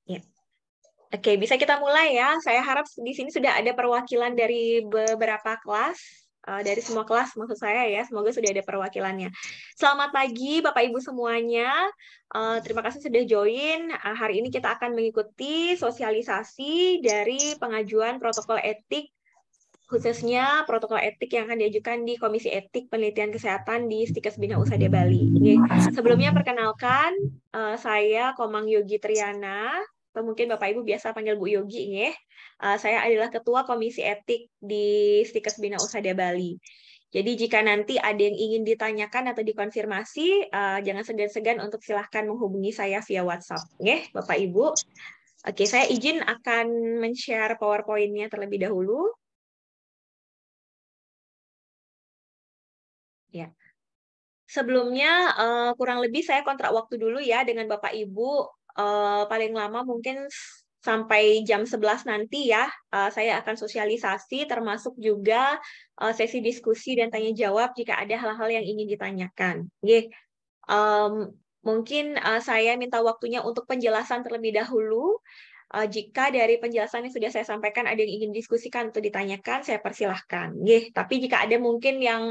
Ya. Oke, bisa kita mulai ya. Saya harap di sini sudah ada perwakilan dari beberapa kelas, dari semua kelas maksud saya ya. Semoga sudah ada perwakilannya. Selamat pagi Bapak Ibu semuanya. Terima kasih sudah join. Hari ini kita akan mengikuti sosialisasi dari pengajuan protokol etik, khususnya protokol etik yang akan diajukan di Komisi Etik Penelitian Kesehatan di Stikes Bina Usada Bali. Oke. Sebelumnya perkenalkan, saya Komang Yogi Triana, atau mungkin Bapak Ibu biasa panggil Bu Yogi, ya. Saya adalah Ketua Komisi Etik di Stikes Bina Usada Bali. Jadi jika nanti ada yang ingin ditanyakan atau dikonfirmasi, jangan segan-segan untuk silahkan menghubungi saya via WhatsApp, ya, Bapak Ibu. Oke, saya izin akan men-share PowerPoint-nya terlebih dahulu. Ya. Sebelumnya kurang lebih saya kontrak waktu dulu ya dengan Bapak Ibu, paling lama mungkin sampai jam 11 nanti ya. Saya akan sosialisasi termasuk juga sesi diskusi dan tanya jawab jika ada hal-hal yang ingin ditanyakan. Oke. Mungkin saya minta waktunya untuk penjelasan terlebih dahulu. Jika dari penjelasan yang sudah saya sampaikan ada yang ingin diskusikan atau ditanyakan, saya persilahkan. Tapi jika ada mungkin yang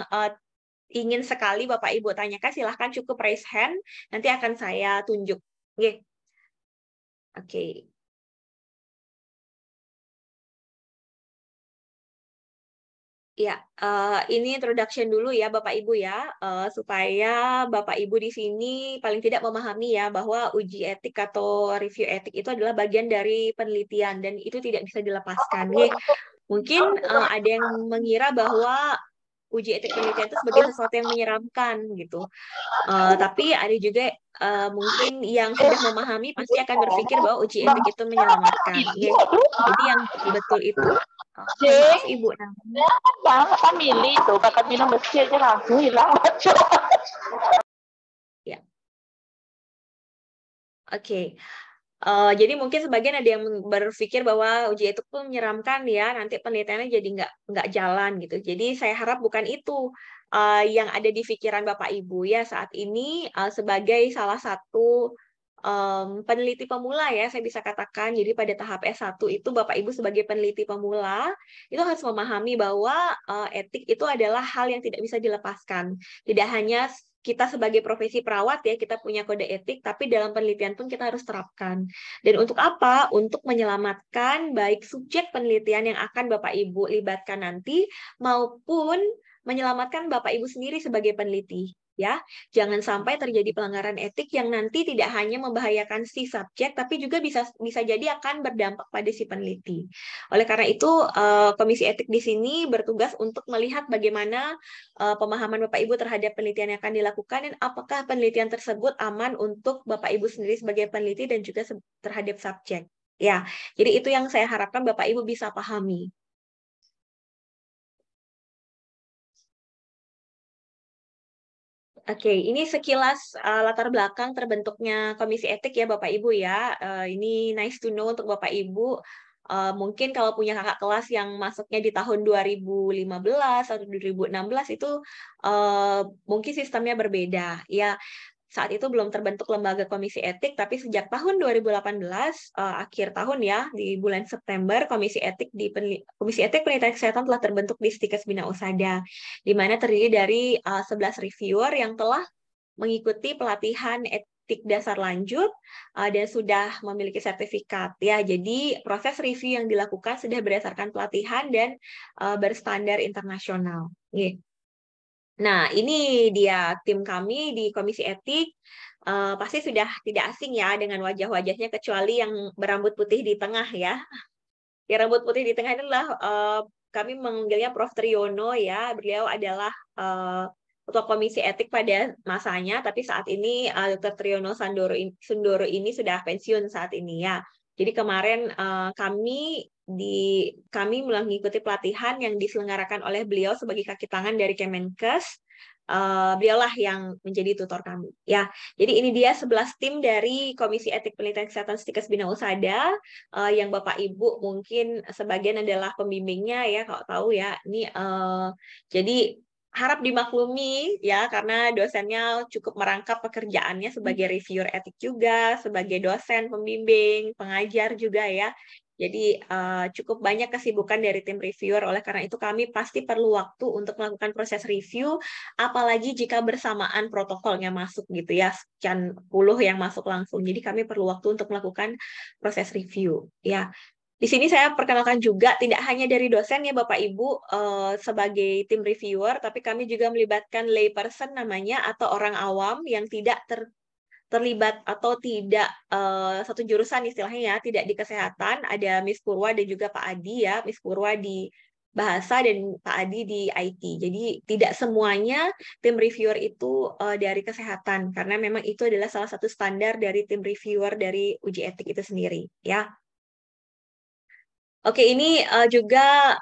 ingin sekali Bapak Ibu tanyakan, silahkan cukup raise hand, nanti akan saya tunjuk. Oke. Ya, ini introduction dulu ya Bapak Ibu ya, supaya Bapak Ibu di sini paling tidak memahami ya bahwa uji etik atau review etik itu adalah bagian dari penelitian dan itu tidak bisa dilepaskan. Mungkin ada yang mengira bahwa uji etik penelitian itu sebagai sesuatu yang menyeramkan gitu. Tapi ada juga mungkin yang sudah memahami pasti akan berpikir bahwa uji etik itu menyelamatkan. Jadi yang betul itu. Mohon maaf Ibu. Jangan kata milih itu, kata minum meski aja langsung hilang. Ya. Oke. Jadi mungkin sebagian ada yang berpikir bahwa uji etik itu menyeramkan ya, nanti penelitiannya jadi nggak jalan gitu. Jadi saya harap bukan itu yang ada di pikiran Bapak Ibu ya saat ini sebagai salah satu peneliti pemula ya, saya bisa katakan. Jadi pada tahap S1 itu Bapak Ibu sebagai peneliti pemula itu harus memahami bahwa etik itu adalah hal yang tidak bisa dilepaskan. Tidak hanya kita sebagai profesi perawat ya, kita punya kode etik, tapi dalam penelitian pun kita harus terapkan. Dan untuk apa? Untuk menyelamatkan baik subjek penelitian yang akan Bapak Ibu libatkan nanti, maupun menyelamatkan Bapak Ibu sendiri sebagai peneliti. Ya, jangan sampai terjadi pelanggaran etik yang nanti tidak hanya membahayakan si subjek, tapi juga bisa jadi akan berdampak pada si peneliti. Oleh karena itu, Komisi Etik di sini bertugas untuk melihat bagaimana pemahaman Bapak Ibu terhadap penelitian yang akan dilakukan dan apakah penelitian tersebut aman untuk Bapak Ibu sendiri sebagai peneliti dan juga terhadap subjek. Ya, jadi itu yang saya harapkan Bapak Ibu bisa pahami. Oke, ini sekilas latar belakang terbentuknya Komisi Etik ya Bapak Ibu ya. Ini nice to know untuk Bapak Ibu. Mungkin kalau punya kakak kelas yang masuknya di tahun 2015 atau 2016 itu mungkin sistemnya berbeda. Ya, saat itu belum terbentuk lembaga komisi etik, tapi sejak tahun 2018, akhir tahun ya, di bulan September, Komisi Etik Penelitian Kesehatan telah terbentuk di Stikes Bina Usada, di mana terdiri dari 11 reviewer yang telah mengikuti pelatihan etik dasar lanjut dan sudah memiliki sertifikat. Ya, jadi proses review yang dilakukan sudah berdasarkan pelatihan dan berstandar internasional. Nah, ini dia tim kami di Komisi Etik. Pasti sudah tidak asing ya dengan wajah-wajahnya kecuali yang berambut putih di tengah ya. Yang rambut putih di tengah adalah kami memanggilnya Prof. Triyono ya. Beliau adalah Ketua Komisi Etik pada masanya, tapi saat ini Dr. Triyono Sundoro ini sudah pensiun saat ini ya. Jadi kemarin kami mengikuti pelatihan yang diselenggarakan oleh beliau sebagai kaki tangan dari Kemenkes. Beliaulah yang menjadi tutor kami. Ya, jadi ini dia 11 tim dari Komisi Etik Penelitian Kesehatan Stikes Bina Usada yang Bapak Ibu mungkin sebagian adalah pembimbingnya ya, kalau tahu ya. Ini jadi harap dimaklumi ya, karena dosennya cukup merangkap pekerjaannya sebagai reviewer etik juga, sebagai dosen, pembimbing, pengajar juga ya. Jadi cukup banyak kesibukan dari tim reviewer, oleh karena itu kami pasti perlu waktu untuk melakukan proses review, apalagi jika bersamaan protokolnya masuk gitu ya, sekian puluh yang masuk langsung. Jadi kami perlu waktu untuk melakukan proses review ya. Di sini saya perkenalkan juga tidak hanya dari dosen ya Bapak Ibu sebagai tim reviewer, tapi kami juga melibatkan lay person namanya atau orang awam yang tidak terlibat atau tidak satu jurusan istilahnya ya, tidak di kesehatan. Ada Miss Purwa dan juga Pak Adi ya, Miss Purwa di bahasa dan Pak Adi di IT. Jadi tidak semuanya tim reviewer itu dari kesehatan karena memang itu adalah salah satu standar dari tim reviewer dari uji etik itu sendiri ya. Oke, ini juga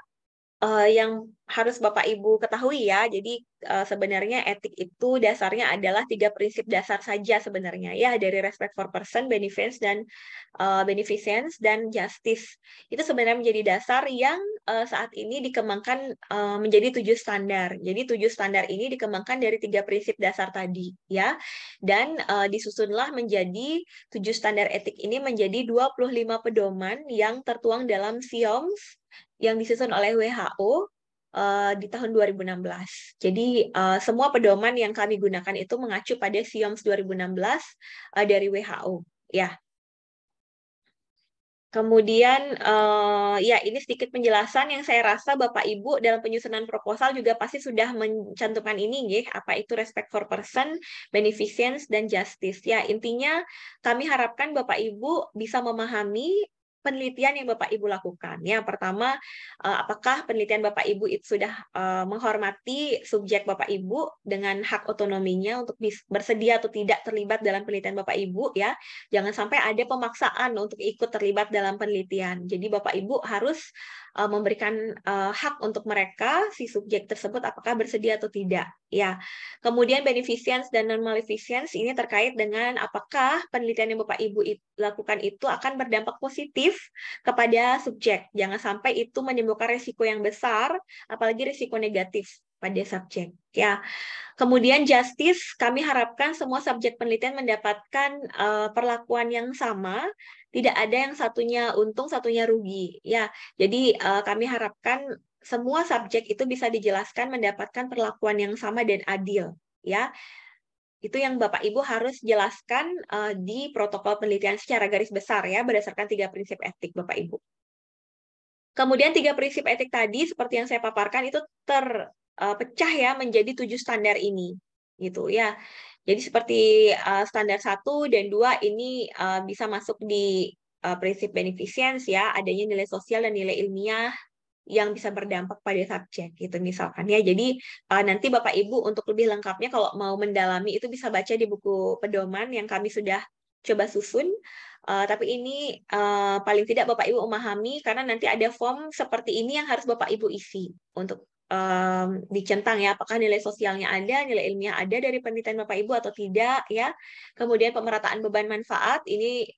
yang harus Bapak Ibu ketahui ya. Jadi sebenarnya etik itu dasarnya adalah 3 prinsip dasar saja sebenarnya ya, dari respect for person, beneficence dan justice. Itu sebenarnya menjadi dasar yang saat ini dikembangkan menjadi 7 standar. Jadi 7 standar ini dikembangkan dari 3 prinsip dasar tadi ya. Dan disusunlah menjadi 7 standar etik ini menjadi 25 pedoman yang tertuang dalam SIOMS yang disusun oleh WHO di tahun 2016. Jadi semua pedoman yang kami gunakan itu mengacu pada SIOMS 2016 dari WHO. Ya. Kemudian ya ini sedikit penjelasan yang saya rasa Bapak Ibu dalam penyusunan proposal juga pasti sudah mencantumkan ini ya, apa itu respect for person, beneficence dan justice. Ya, intinya kami harapkan Bapak Ibu bisa memahami penelitian yang Bapak Ibu lakukan. Ya, pertama, apakah penelitian Bapak Ibu itu sudah menghormati subjek Bapak Ibu dengan hak otonominya untuk bersedia atau tidak terlibat dalam penelitian Bapak Ibu ya. Jangan sampai ada pemaksaan untuk ikut terlibat dalam penelitian. Jadi Bapak Ibu harus memberikan hak untuk mereka si subjek tersebut apakah bersedia atau tidak. Ya. Kemudian beneficence dan non-maleficence ini terkait dengan apakah penelitian yang Bapak Ibu lakukan itu akan berdampak positif kepada subjek. Jangan sampai itu menimbulkan risiko yang besar, apalagi risiko negatif pada subjek. Ya. Kemudian justice, kami harapkan semua subjek penelitian mendapatkan perlakuan yang sama, tidak ada yang satunya untung, satunya rugi. Ya, jadi kami harapkan semua subjek itu bisa dijelaskan mendapatkan perlakuan yang sama dan adil. Ya, itu yang Bapak Ibu harus jelaskan di protokol penelitian secara garis besar ya, berdasarkan 3 prinsip etik Bapak Ibu. Kemudian 3 prinsip etik tadi seperti yang saya paparkan itu terpecah ya menjadi 7 standar ini, gitu ya. Jadi seperti standar 1 dan 2 ini bisa masuk di prinsip beneficence ya, adanya nilai sosial dan nilai ilmiah yang bisa berdampak pada subjek gitu misalkan ya. Jadi nanti Bapak Ibu untuk lebih lengkapnya kalau mau mendalami itu bisa baca di buku pedoman yang kami sudah coba susun. Tapi ini paling tidak Bapak Ibu memahami karena nanti ada form seperti ini yang harus Bapak Ibu isi untuk dicentang ya apakah nilai sosialnya ada, nilai ilmiah ada dari penelitian Bapak Ibu atau tidak ya. Kemudian pemerataan beban manfaat ini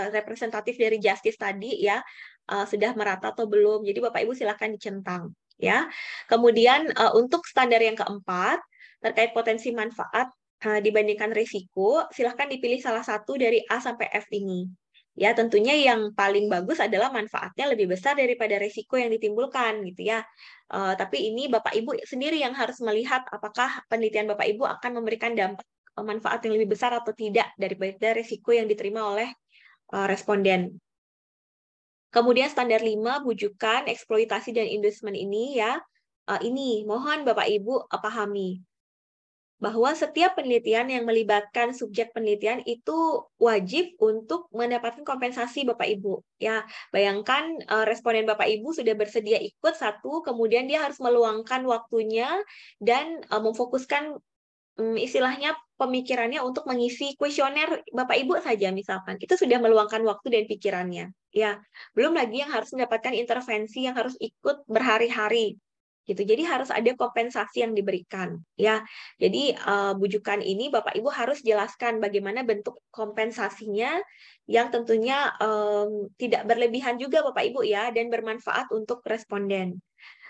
representatif dari justice tadi ya. Sudah merata atau belum. Jadi Bapak Ibu silakan dicentang ya. Kemudian untuk standar yang keempat terkait potensi manfaat dibandingkan risiko, silahkan dipilih salah satu dari A sampai F ini. Ya, tentunya yang paling bagus adalah manfaatnya lebih besar daripada risiko yang ditimbulkan, gitu ya. Tapi ini Bapak Ibu sendiri yang harus melihat apakah penelitian Bapak Ibu akan memberikan dampak manfaat yang lebih besar atau tidak daripada risiko yang diterima oleh responden. Kemudian standar 5, bujukan, eksploitasi, dan inducement ini ya, ini mohon Bapak Ibu pahami bahwa setiap penelitian yang melibatkan subjek penelitian itu wajib untuk mendapatkan kompensasi Bapak Ibu. Ya, bayangkan responden Bapak Ibu sudah bersedia ikut satu, kemudian dia harus meluangkan waktunya dan memfokuskan istilahnya pemikirannya untuk mengisi kuesioner Bapak Ibu saja misalkan. Itu sudah meluangkan waktu dan pikirannya. Ya, belum lagi yang harus mendapatkan intervensi yang harus ikut berhari-hari gitu. Jadi harus ada kompensasi yang diberikan ya. Jadi bujukan ini Bapak Ibu harus jelaskan bagaimana bentuk kompensasinya yang tentunya tidak berlebihan juga Bapak Ibu ya dan bermanfaat untuk responden.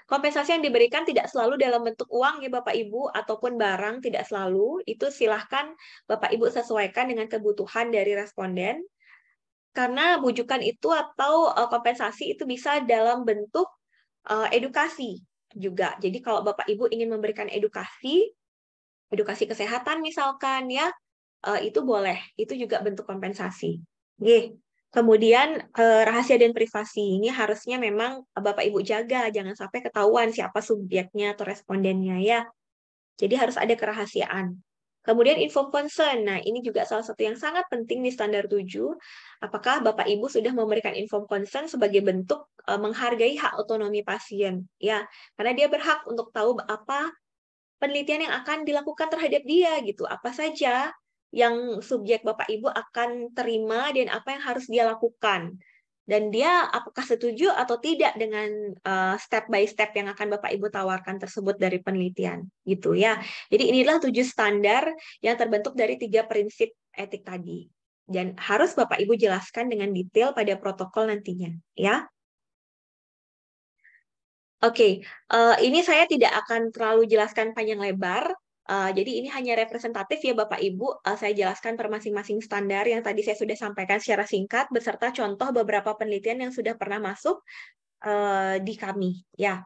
Kompensasi yang diberikan tidak selalu dalam bentuk uang ya Bapak Ibu ataupun barang, tidak selalu. Itu silahkan Bapak Ibu sesuaikan dengan kebutuhan dari responden. Karena bujukan itu atau kompensasi itu bisa dalam bentuk edukasi juga. Jadi kalau Bapak Ibu ingin memberikan edukasi kesehatan misalkan ya, itu boleh. Itu juga bentuk kompensasi. Oke. Kemudian rahasia dan privasi ini harusnya memang Bapak Ibu jaga, jangan sampai ketahuan siapa subjeknya atau respondennya ya. Jadi harus ada kerahasiaan. Kemudian info consent. Nah, ini juga salah satu yang sangat penting di standar 7. Apakah Bapak Ibu sudah memberikan info consent sebagai bentuk menghargai hak otonomi pasien? Ya, karena dia berhak untuk tahu apa penelitian yang akan dilakukan terhadap dia gitu. Apa saja yang subjek Bapak Ibu akan terima dan apa yang harus dia lakukan. Dan dia apakah setuju atau tidak dengan step by step yang akan Bapak Ibu tawarkan tersebut dari penelitian gitu ya. Jadi inilah 7 standar yang terbentuk dari 3 prinsip etik tadi. Dan harus Bapak Ibu jelaskan dengan detail pada protokol nantinya ya. Oke, ini saya tidak akan terlalu jelaskan panjang lebar. Jadi ini hanya representatif ya Bapak Ibu. Saya jelaskan per masing-masing standar yang tadi saya sudah sampaikan secara singkat beserta contoh beberapa penelitian yang sudah pernah masuk di kami. Ya,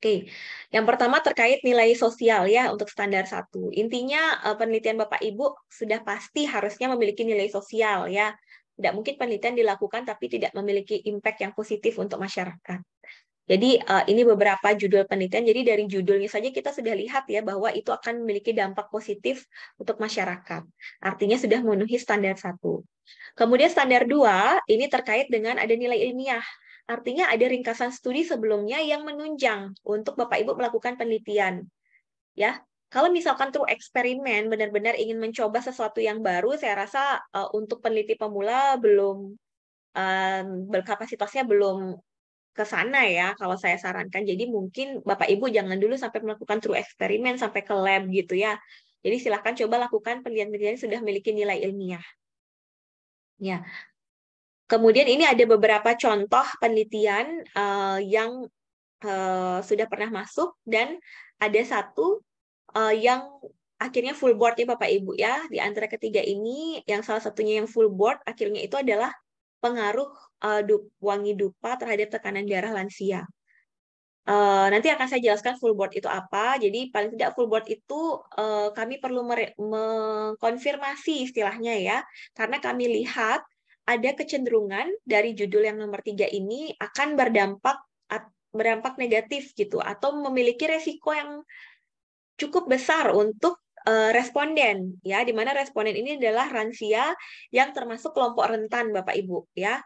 oke. Yang pertama terkait nilai sosial ya untuk standar 1. Intinya penelitian Bapak Ibu sudah pasti harusnya memiliki nilai sosial ya. Tidak mungkin penelitian dilakukan tapi tidak memiliki impact yang positif untuk masyarakat. Jadi ini beberapa judul penelitian. Jadi dari judulnya saja kita sudah lihat ya bahwa itu akan memiliki dampak positif untuk masyarakat. Artinya sudah memenuhi standar 1. Kemudian standar 2 ini terkait dengan ada nilai ilmiah. Artinya ada ringkasan studi sebelumnya yang menunjang untuk Bapak Ibu melakukan penelitian. Ya, kalau misalkan through eksperimen benar-benar ingin mencoba sesuatu yang baru, saya rasa untuk peneliti pemula belum berkapasitasnya belum ke sana ya kalau saya sarankan. Jadi mungkin Bapak Ibu jangan dulu sampai melakukan true eksperimen sampai ke lab gitu ya. Jadi silahkan coba lakukan penelitian-penelitian yang sudah memiliki nilai ilmiah. Ya. Kemudian ini ada beberapa contoh penelitian yang sudah pernah masuk dan ada satu yang akhirnya full board ya Bapak Ibu ya. Di antara ketiga ini yang salah satunya yang full board akhirnya itu adalah pengaruh wangi dupa terhadap tekanan darah lansia. Nanti akan saya jelaskan full board itu apa. Jadi paling tidak full board itu kami perlu mengkonfirmasi istilahnya ya, karena kami lihat ada kecenderungan dari judul yang nomor 3 ini akan berdampak negatif gitu, atau memiliki resiko yang cukup besar untuk responden ya, di mana responden ini adalah lansia yang termasuk kelompok rentan Bapak Ibu ya.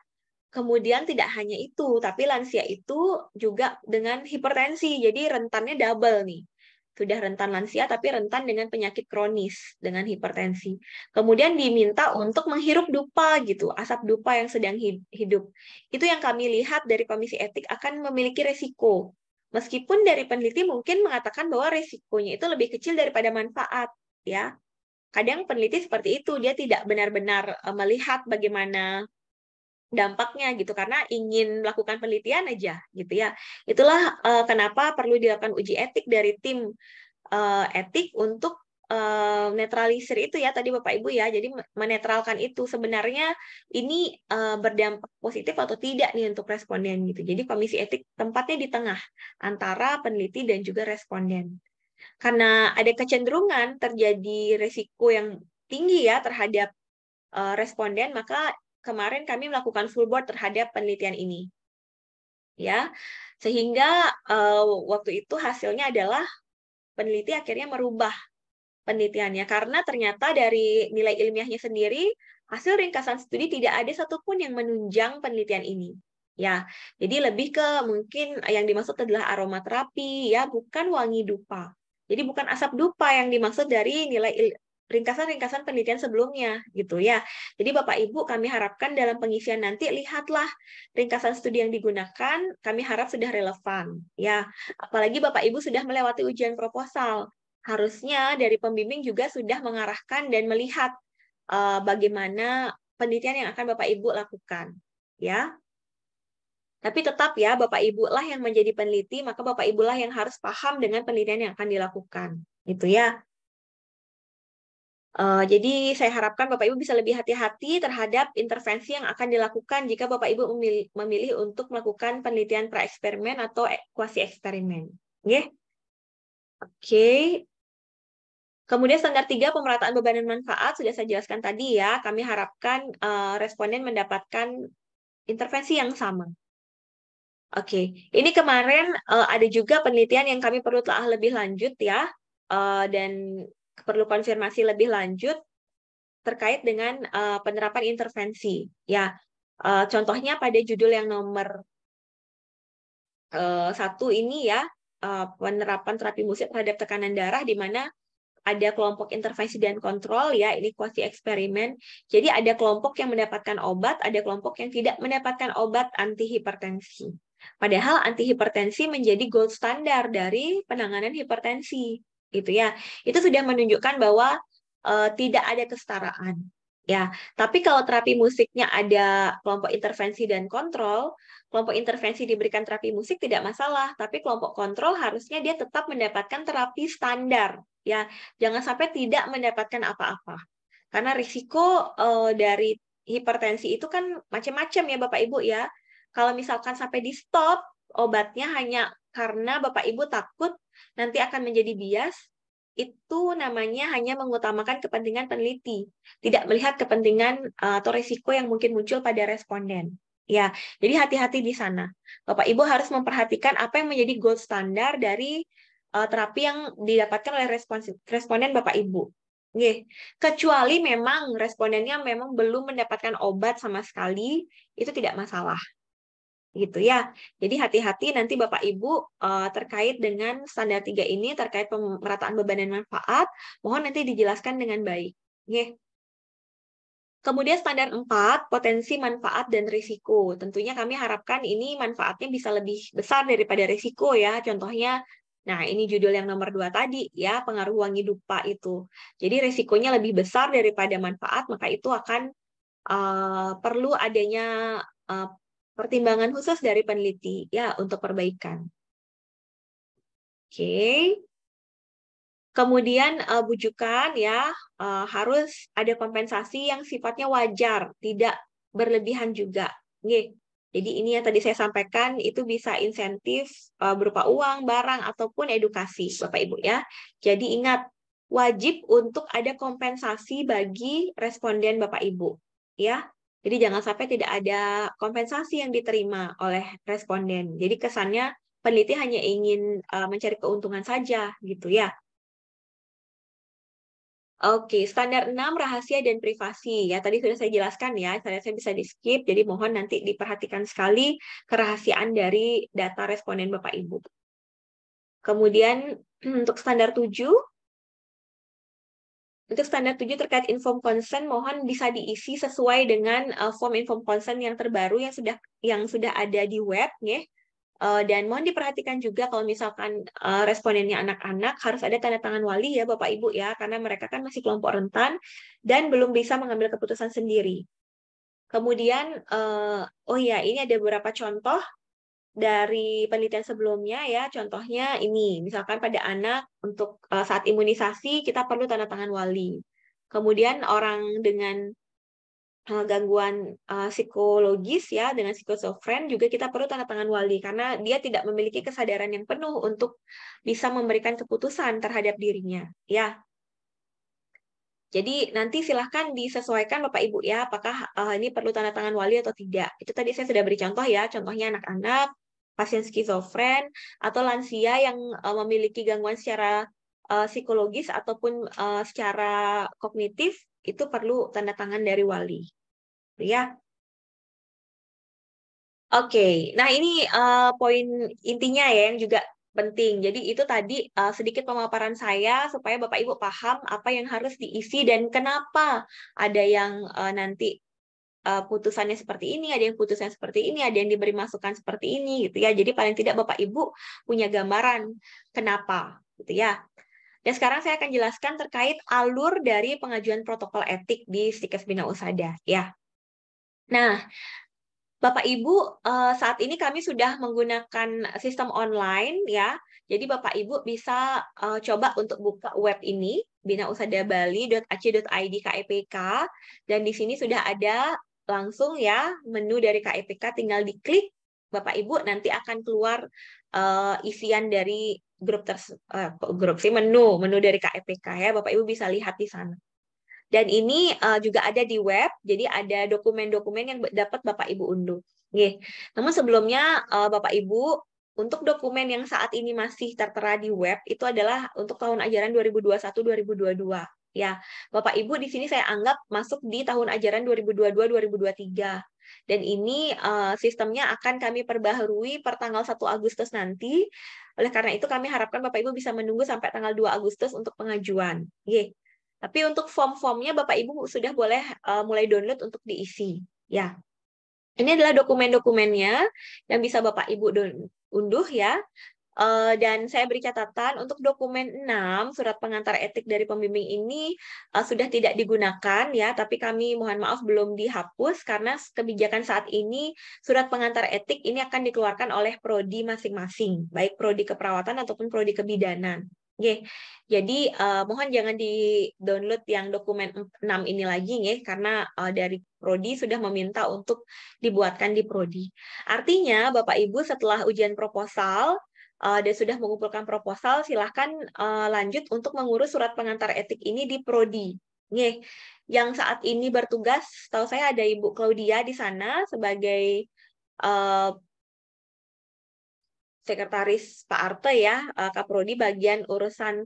Kemudian tidak hanya itu, tapi lansia itu juga dengan hipertensi. Jadi rentannya double nih. Sudah rentan lansia, tapi rentan dengan penyakit kronis, dengan hipertensi. Kemudian diminta untuk menghirup dupa gitu, asap dupa yang sedang hidup. Itu yang kami lihat dari Komisi Etik akan memiliki resiko. Meskipun dari peneliti mungkin mengatakan bahwa resikonya itu lebih kecil daripada manfaat. Ya, kadang peneliti seperti itu, dia tidak benar-benar melihat bagaimana dampaknya gitu karena ingin melakukan penelitian aja gitu ya. Itulah kenapa perlu dilakukan uji etik dari tim etik untuk netralisir itu ya tadi Bapak Ibu ya. Jadi menetralkan itu sebenarnya ini berdampak positif atau tidak nih untuk responden gitu. Jadi komisi etik tempatnya di tengah antara peneliti dan juga responden. Karena ada kecenderungan terjadi resiko yang tinggi ya terhadap responden, maka kemarin kami melakukan full board terhadap penelitian ini. Ya, sehingga waktu itu hasilnya adalah peneliti akhirnya merubah penelitiannya karena ternyata dari nilai ilmiahnya sendiri hasil ringkasan studi tidak ada satupun yang menunjang penelitian ini. Ya, jadi lebih ke mungkin yang dimaksud adalah aromaterapi ya, bukan wangi dupa. Jadi bukan asap dupa yang dimaksud dari nilai ringkasan-ringkasan penelitian sebelumnya gitu ya. Jadi Bapak Ibu kami harapkan dalam pengisian nanti lihatlah ringkasan studi yang digunakan, kami harap sudah relevan ya. Apalagi Bapak Ibu sudah melewati ujian proposal. Harusnya dari pembimbing juga sudah mengarahkan dan melihat bagaimana penelitian yang akan Bapak Ibu lakukan ya. Tapi tetap ya, Bapak Ibu lah yang menjadi peneliti, maka Bapak Ibu lah yang harus paham dengan penelitian yang akan dilakukan. Gitu ya. Jadi saya harapkan Bapak Ibu bisa lebih hati-hati terhadap intervensi yang akan dilakukan jika Bapak Ibu memilih untuk melakukan penelitian pra-eksperimen atau kuasi eksperimen. Oke. Kemudian standar 3 pemerataan beban dan manfaat sudah saya jelaskan tadi ya. Kami harapkan responden mendapatkan intervensi yang sama. Oke, ini kemarin ada juga penelitian yang kami perlu telah lebih lanjut ya, dan perlu konfirmasi lebih lanjut terkait dengan penerapan intervensi. Ya, contohnya pada judul yang nomor 1 ini ya, penerapan terapi musik terhadap tekanan darah, di mana ada kelompok intervensi dan kontrol ya, ini kuasi eksperimen. Jadi ada kelompok yang mendapatkan obat, ada kelompok yang tidak mendapatkan obat anti hipertensi. Padahal anti hipertensi menjadi gold standar dari penanganan hipertensi, gitu ya. Itu sudah menunjukkan bahwa tidak ada kesetaraan. Ya, tapi kalau terapi musiknya ada kelompok intervensi dan kontrol, kelompok intervensi diberikan terapi musik tidak masalah, tapi kelompok kontrol harusnya dia tetap mendapatkan terapi standar. Ya, jangan sampai tidak mendapatkan apa-apa. Karena risiko dari hipertensi itu kan macam-macam ya Bapak Ibu ya. Kalau misalkan sampai di stop obatnya hanya karena Bapak Ibu takut nanti akan menjadi bias, itu namanya hanya mengutamakan kepentingan peneliti, tidak melihat kepentingan atau risiko yang mungkin muncul pada responden. Ya, jadi hati-hati di sana. Bapak Ibu harus memperhatikan apa yang menjadi gold standar dari terapi yang didapatkan oleh responden Bapak Ibu. Oke. Kecuali memang respondennya memang belum mendapatkan obat sama sekali, itu tidak masalah. Gitu ya. Jadi hati-hati nanti Bapak Ibu terkait dengan standar 3 ini, terkait pemerataan beban dan manfaat, mohon nanti dijelaskan dengan baik. Oke. Kemudian standar 4, potensi, manfaat, dan risiko. Tentunya kami harapkan ini manfaatnya bisa lebih besar daripada risiko ya. Contohnya, nah ini judul yang nomor 2 tadi ya, pengaruh wangi dupa itu. Jadi risikonya lebih besar daripada manfaat, maka itu akan perlu adanya pertimbangan khusus dari peneliti ya untuk perbaikan. Oke. Kemudian bujukan ya, harus ada kompensasi yang sifatnya wajar, tidak berlebihan juga. Jadi ini yang tadi saya sampaikan itu bisa insentif berupa uang, barang ataupun edukasi, Bapak Ibu ya. Jadi ingat, wajib untuk ada kompensasi bagi responden Bapak Ibu ya. Jadi jangan sampai tidak ada kompensasi yang diterima oleh responden. Jadi kesannya peneliti hanya ingin mencari keuntungan saja gitu ya. Oke, standar 6 rahasia dan privasi. Ya, tadi sudah saya jelaskan ya, saya bisa di-skip, jadi mohon nanti diperhatikan sekali kerahasiaan dari data responden Bapak Ibu. Kemudian untuk standar 7, terkait inform consent, mohon bisa diisi sesuai dengan form inform consent yang terbaru yang sudah ada di web ya. Dan mohon diperhatikan juga kalau misalkan respondennya anak-anak, harus ada tanda tangan wali ya Bapak Ibu ya, karena mereka kan masih kelompok rentan dan belum bisa mengambil keputusan sendiri. Kemudian, oh ya, ini ada beberapa contoh dari penelitian sebelumnya ya. Contohnya ini, misalkan pada anak untuk saat imunisasi kita perlu tanda tangan wali. Kemudian orang dengan gangguan psikologis ya, dengan skizofren juga kita perlu tanda tangan wali karena dia tidak memiliki kesadaran yang penuh untuk bisa memberikan keputusan terhadap dirinya ya. Jadi nanti silahkan disesuaikan Bapak Ibu ya, apakah ini perlu tanda tangan wali atau tidak. Itu tadi saya sudah beri contoh ya, contohnya anak-anak, pasien skizofren, atau lansia yang memiliki gangguan secara psikologis ataupun secara kognitif, itu perlu tanda tangan dari wali. Ya. Oke, nah ini poin intinya ya yang juga penting. Jadi itu tadi sedikit pemaparan saya supaya Bapak Ibu paham apa yang harus diisi dan kenapa ada yang nanti putusannya seperti ini, ada yang putusannya seperti ini, ada yang diberi masukan seperti ini gitu ya. Jadi paling tidak Bapak Ibu punya gambaran kenapa gitu ya. Dan sekarang saya akan jelaskan terkait alur dari pengajuan protokol etik di Stikes Bina Usada ya. Nah, Bapak Ibu, saat ini kami sudah menggunakan sistem online ya. Jadi Bapak Ibu bisa coba untuk buka web ini binausadabali.ac.id KEPK, dan di sini sudah ada langsung ya menu dari KEPK, tinggal diklik Bapak Ibu nanti akan keluar isian dari grup sih menu dari KEPK ya. Bapak Ibu bisa lihat di sana. Dan ini juga ada di web, jadi ada dokumen-dokumen yang dapat Bapak Ibu unduh. Oke. Namun sebelumnya Bapak Ibu, untuk dokumen yang saat ini masih tertera di web itu adalah untuk tahun ajaran 2021-2022. Ya, Bapak Ibu di sini saya anggap masuk di tahun ajaran 2022-2023. Dan ini sistemnya akan kami perbaharui per tanggal 1 Agustus nanti. Oleh karena itu kami harapkan Bapak Ibu bisa menunggu sampai tanggal 2 Agustus untuk pengajuan. Oke. Tapi untuk form-formnya Bapak Ibu sudah boleh mulai download untuk diisi. Ya, ini adalah dokumen-dokumennya yang bisa Bapak Ibu unduh ya. Dan saya beri catatan untuk dokumen 6, surat pengantar etik dari pembimbing ini sudah tidak digunakan ya, tapi kami mohon maaf belum dihapus karena kebijakan saat ini surat pengantar etik ini akan dikeluarkan oleh prodi masing-masing, baik prodi keperawatan ataupun prodi kebidanan. Oke, jadi mohon jangan di-download yang dokumen 6 ini lagi ya, karena dari prodi sudah meminta untuk dibuatkan di prodi. Artinya Bapak Ibu setelah ujian proposal dan sudah mengumpulkan proposal, silahkan lanjut untuk mengurus surat pengantar etik ini di prodi. Nih, yang saat ini bertugas, tahu saya ada Ibu Claudia di sana sebagai sekretaris Pak Arte ya, Kaprodi bagian urusan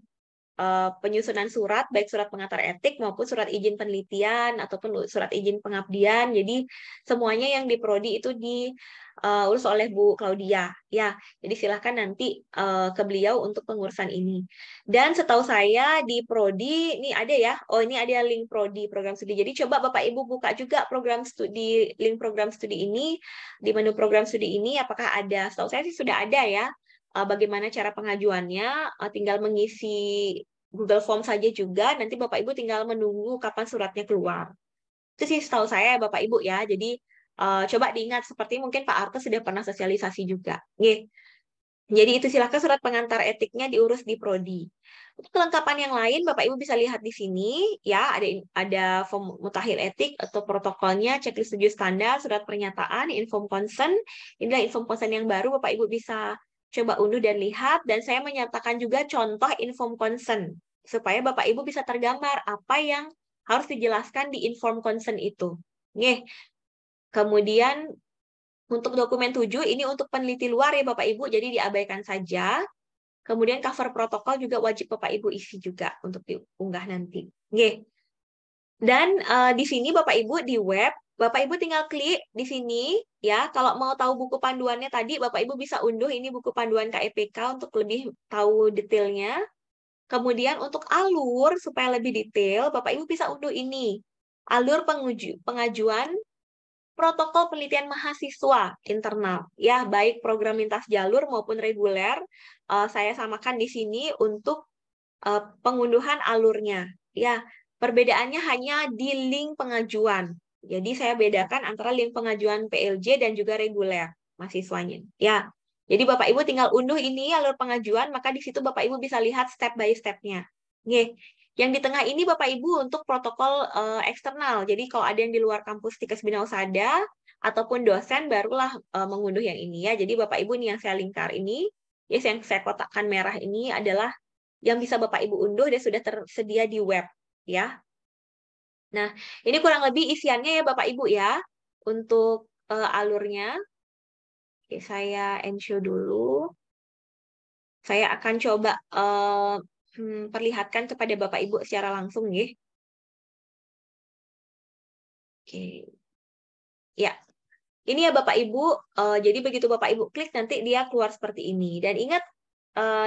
penyusunan surat, baik surat pengantar etik maupun surat izin penelitian ataupun surat izin pengabdian. Jadi semuanya yang di prodi itu diurus oleh Bu Claudia. Ya, jadi silahkan nanti ke beliau untuk pengurusan ini. Dan setahu saya di prodi ini ada ya. Oh, ini ada link prodi program studi. Jadi coba Bapak Ibu buka juga program studi, link program studi ini di menu program studi ini apakah ada. Setahu saya sih sudah ada ya. Bagaimana cara pengajuannya, tinggal mengisi Google Form saja juga, nanti Bapak Ibu tinggal menunggu kapan suratnya keluar. Itu sih setahu saya Bapak Ibu ya, jadi coba diingat, seperti mungkin Pak Arte sudah pernah sosialisasi juga. Oke. Jadi itu silakan surat pengantar etiknya diurus di prodi. Untuk kelengkapan yang lain Bapak Ibu bisa lihat di sini ya, ada form mutakhir etik atau protokolnya, checklist tujuh standar, surat pernyataan, inform consent. Inilah inform consent yang baru, Bapak Ibu bisa coba unduh dan lihat, dan saya menyatakan juga contoh inform consent supaya Bapak Ibu bisa tergambar apa yang harus dijelaskan di inform consent itu. Nih. Kemudian untuk dokumen 7 ini untuk peneliti luar ya Bapak Ibu, jadi diabaikan saja. Kemudian cover protokol juga wajib Bapak Ibu isi juga untuk diunggah nanti. Oke. Dan di sini Bapak Ibu di web, Bapak Ibu tinggal klik di sini ya. Kalau mau tahu buku panduannya tadi, Bapak Ibu bisa unduh ini buku panduan KEPK untuk lebih tahu detailnya. Kemudian untuk alur supaya lebih detail, Bapak Ibu bisa unduh ini. Alur pengajuan protokol penelitian mahasiswa internal ya, baik program lintas jalur maupun reguler. Saya samakan di sini untuk pengunduhan alurnya ya. Perbedaannya hanya di link pengajuan. Jadi saya bedakan antara link pengajuan PLJ dan juga reguler mahasiswanya. Ya. Jadi Bapak Ibu tinggal unduh ini alur pengajuan, maka di situ Bapak Ibu bisa lihat step by step-nya. Oke. Yang di tengah ini Bapak Ibu untuk protokol eksternal. Jadi kalau ada yang di luar kampus Tikes Bina Usada ataupun dosen barulah mengunduh yang ini ya. Jadi Bapak Ibu nih yang saya lingkar ini, yes, yang saya kotakkan merah ini adalah yang bisa Bapak Ibu unduh dan sudah tersedia di web ya. Nah, ini kurang lebih isiannya ya Bapak Ibu ya untuk alurnya. Oke, saya ensure dulu. Saya akan coba perlihatkan kepada Bapak Ibu secara langsung ya. Oke. Ya. Ini ya Bapak Ibu, jadi begitu Bapak Ibu klik nanti dia keluar seperti ini. Dan ingat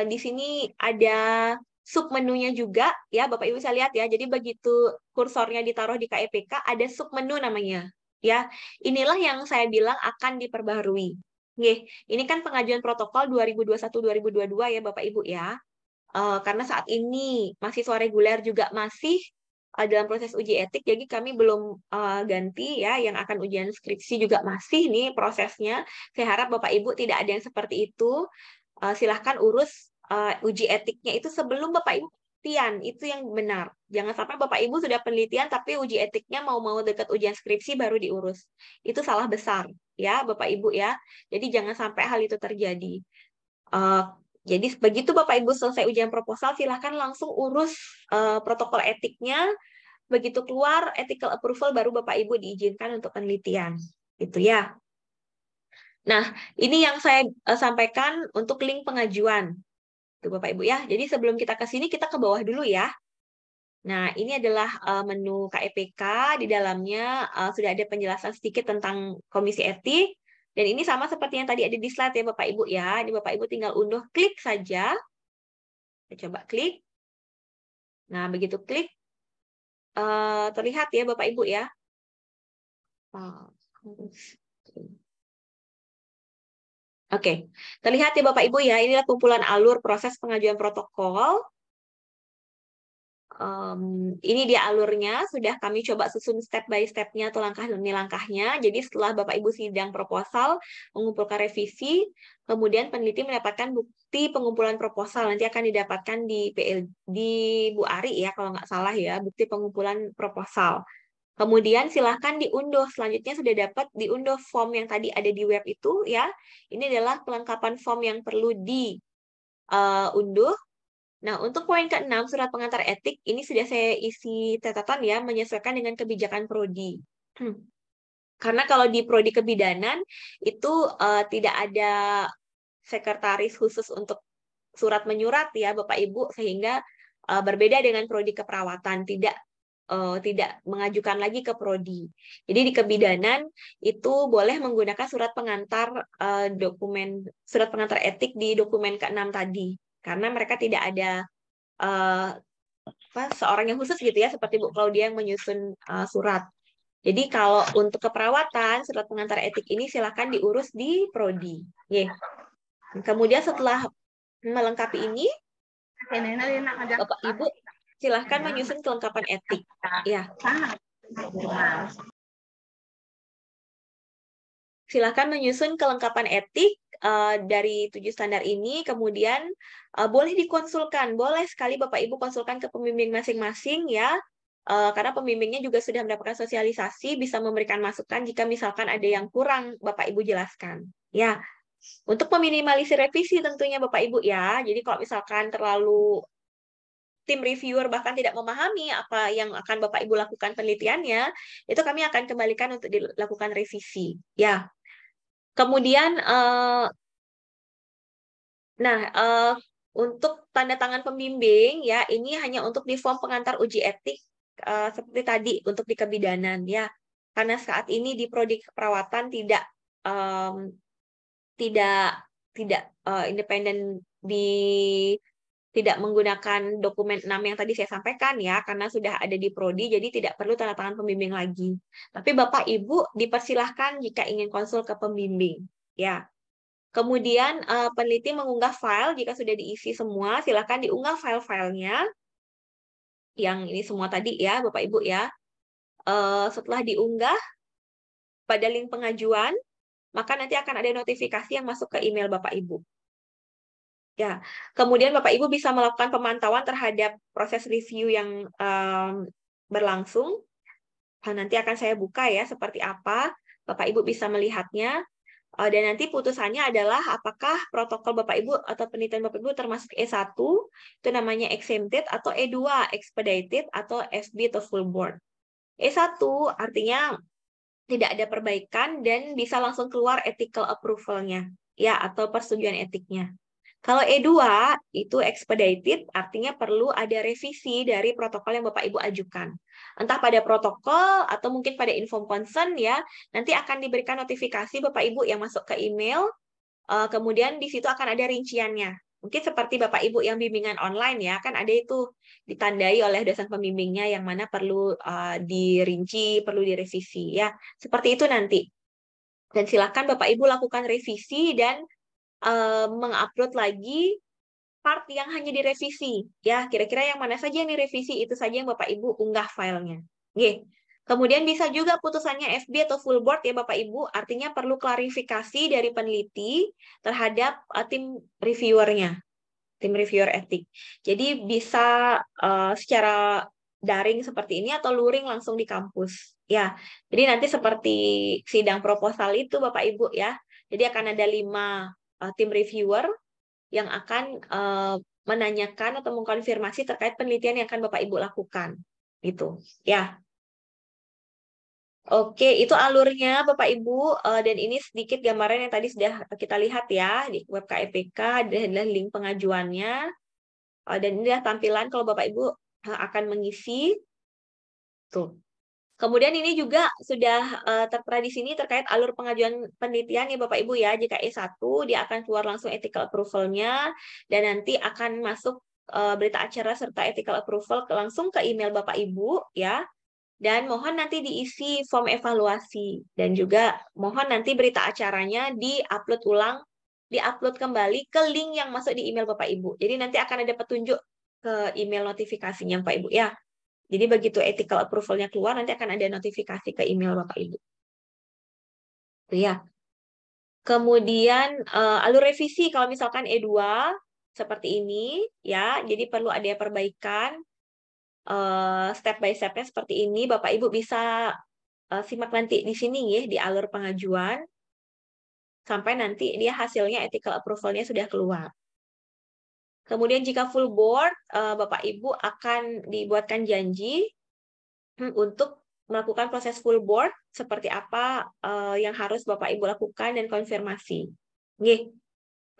di sini ada submenunya juga ya, Bapak Ibu bisa lihat ya. Jadi begitu kursornya ditaruh di KEPK ada submenu namanya. Ya, inilah yang saya bilang akan diperbaharui. Oke, ini kan pengajuan protokol 2021-2022 ya Bapak Ibu ya. Karena saat ini mahasiswa reguler juga masih dalam proses uji etik, jadi kami belum ganti ya, yang akan ujian skripsi juga masih nih prosesnya. Saya harap Bapak Ibu tidak ada yang seperti itu. Silahkan urus uji etiknya itu sebelum Bapak Ibu penelitian, itu yang benar. Jangan sampai Bapak Ibu sudah penelitian tapi uji etiknya mau dekat ujian skripsi baru diurus. Itu salah besar ya Bapak Ibu ya. Jadi jangan sampai hal itu terjadi. Uh, jadi begitu Bapak Ibu selesai ujian proposal, silahkan langsung urus protokol etiknya. Begitu keluar ethical approval baru Bapak Ibu diizinkan untuk penelitian. Itu ya. Nah, ini yang saya sampaikan untuk link pengajuan. Tuh Bapak Ibu ya. Jadi sebelum kita ke sini, kita ke bawah dulu ya. Nah, ini adalah menu KEPK. Di dalamnya sudah ada penjelasan sedikit tentang komisi etik. Dan ini sama seperti yang tadi ada di slide ya Bapak Ibu ya. Ini Bapak Ibu tinggal unduh, klik saja. Kita coba klik. Nah, begitu klik, terlihat ya Bapak Ibu ya. Oke, terlihat ya Bapak Ibu ya, inilah kumpulan alur proses pengajuan protokol. Ini dia alurnya, sudah kami coba susun step by step-nya atau langkah demi langkahnya. Jadi setelah Bapak Ibu sidang proposal, mengumpulkan revisi, kemudian peneliti mendapatkan bukti pengumpulan proposal. Nanti akan didapatkan di Bu Ari ya, kalau nggak salah ya, bukti pengumpulan proposal. Kemudian silahkan diunduh. Selanjutnya sudah dapat diunduh form yang tadi ada di web itu ya. Ini adalah kelengkapan form yang perlu diunduh. Nah, untuk poin ke-6, surat pengantar etik, ini sudah saya isi catatan ya, menyesuaikan dengan kebijakan prodi. Karena kalau di prodi kebidanan, itu tidak ada sekretaris khusus untuk surat menyurat ya, Bapak Ibu, sehingga berbeda dengan prodi keperawatan, tidak mengajukan lagi ke prodi. Jadi di kebidanan itu boleh menggunakan surat pengantar surat pengantar etik di dokumen ke-6 tadi. Karena mereka tidak ada seorang yang khusus gitu ya, seperti Bu Claudia yang menyusun surat. Jadi kalau untuk keperawatan, surat pengantar etik ini silakan diurus di prodi. Kemudian setelah melengkapi ini, Bapak Ibu silahkan menyusun kelengkapan etik. Ya. Silahkan menyusun kelengkapan etik dari 7 standar ini, kemudian boleh dikonsulkan, boleh sekali Bapak Ibu konsulkan ke pembimbing masing-masing ya, karena pembimbingnya juga sudah mendapatkan sosialisasi, bisa memberikan masukan jika misalkan ada yang kurang Bapak Ibu jelaskan. Ya, untuk meminimalisir revisi tentunya Bapak Ibu ya, jadi kalau misalkan terlalu tim reviewer bahkan tidak memahami apa yang akan Bapak Ibu lakukan penelitiannya, itu kami akan kembalikan untuk dilakukan revisi. Ya. Kemudian, untuk tanda tangan pembimbing ya, ini hanya untuk di form pengantar uji etik seperti tadi untuk di kebidanan ya. Karena saat ini di prodi keperawatan tidak independen tidak menggunakan dokumen 6 yang tadi saya sampaikan ya, karena sudah ada di prodi, jadi tidak perlu tanda tangan pembimbing lagi. Tapi Bapak Ibu dipersilahkan jika ingin konsul ke pembimbing. Ya. Kemudian peneliti mengunggah file, jika sudah diisi semua, silakan diunggah file-filenya. Yang ini semua tadi ya, Bapak Ibu ya. Setelah diunggah pada link pengajuan, maka nanti akan ada notifikasi yang masuk ke email Bapak Ibu. Ya, kemudian Bapak Ibu bisa melakukan pemantauan terhadap proses review yang berlangsung. Nanti akan saya buka ya seperti apa. Bapak Ibu bisa melihatnya. Dan nanti putusannya adalah apakah protokol Bapak Ibu atau penelitian Bapak Ibu termasuk E1, itu namanya exempted, atau E2, expedited, atau FB atau full board. E1 artinya tidak ada perbaikan dan bisa langsung keluar ethical approval-nya, ya, atau persetujuan etiknya. Kalau E2 itu expedited, artinya perlu ada revisi dari protokol yang Bapak Ibu ajukan. Entah pada protokol atau mungkin pada inform concern ya, nanti akan diberikan notifikasi Bapak Ibu yang masuk ke email, kemudian di situ akan ada rinciannya. Mungkin seperti Bapak Ibu yang bimbingan online ya, kan ada itu ditandai oleh dosen pembimbingnya yang mana perlu dirinci, perlu direvisi ya. Seperti itu nanti. Dan silakan Bapak Ibu lakukan revisi dan mengupload lagi part yang hanya direvisi. Ya, kira-kira yang mana saja yang direvisi, itu saja yang Bapak Ibu unggah filenya. Oke. Kemudian bisa juga putusannya FB atau full board ya Bapak Ibu, artinya perlu klarifikasi dari peneliti terhadap tim reviewernya, tim reviewer etik. Jadi bisa secara daring seperti ini atau luring langsung di kampus. Ya, jadi nanti seperti sidang proposal itu Bapak Ibu ya. Jadi akan ada 5 tim reviewer yang akan menanyakan atau mengkonfirmasi terkait penelitian yang akan Bapak Ibu lakukan. Gitu. Ya. Oke, itu alurnya Bapak Ibu, dan ini sedikit gambaran yang tadi sudah kita lihat ya di web KEPK, adalah link pengajuannya, dan ini adalah tampilan kalau Bapak Ibu akan mengisi. Tuh. Kemudian ini juga sudah tertera di sini terkait alur pengajuan penelitian ya Bapak Ibu ya. Jika E1 dia akan keluar langsung ethical approval-nya, dan nanti akan masuk berita acara serta ethical approval langsung ke email Bapak Ibu ya. Dan mohon nanti diisi form evaluasi, dan juga mohon nanti berita acaranya diupload ulang, diupload kembali ke link yang masuk di email Bapak Ibu. Jadi nanti akan ada petunjuk ke email notifikasinya Bapak Ibu ya. Jadi begitu ethical approval-nya keluar, nanti akan ada notifikasi ke email Bapak Ibu. Itu ya. Kemudian alur revisi kalau misalkan E2 seperti ini ya. Jadi perlu ada perbaikan step by step-nya seperti ini. Bapak Ibu bisa simak nanti di sini ya di alur pengajuan sampai nanti dia hasilnya ethical approval-nya sudah keluar. Kemudian jika full board, Bapak Ibu akan dibuatkan janji untuk melakukan proses full board seperti apa yang harus Bapak Ibu lakukan dan konfirmasi. Oke.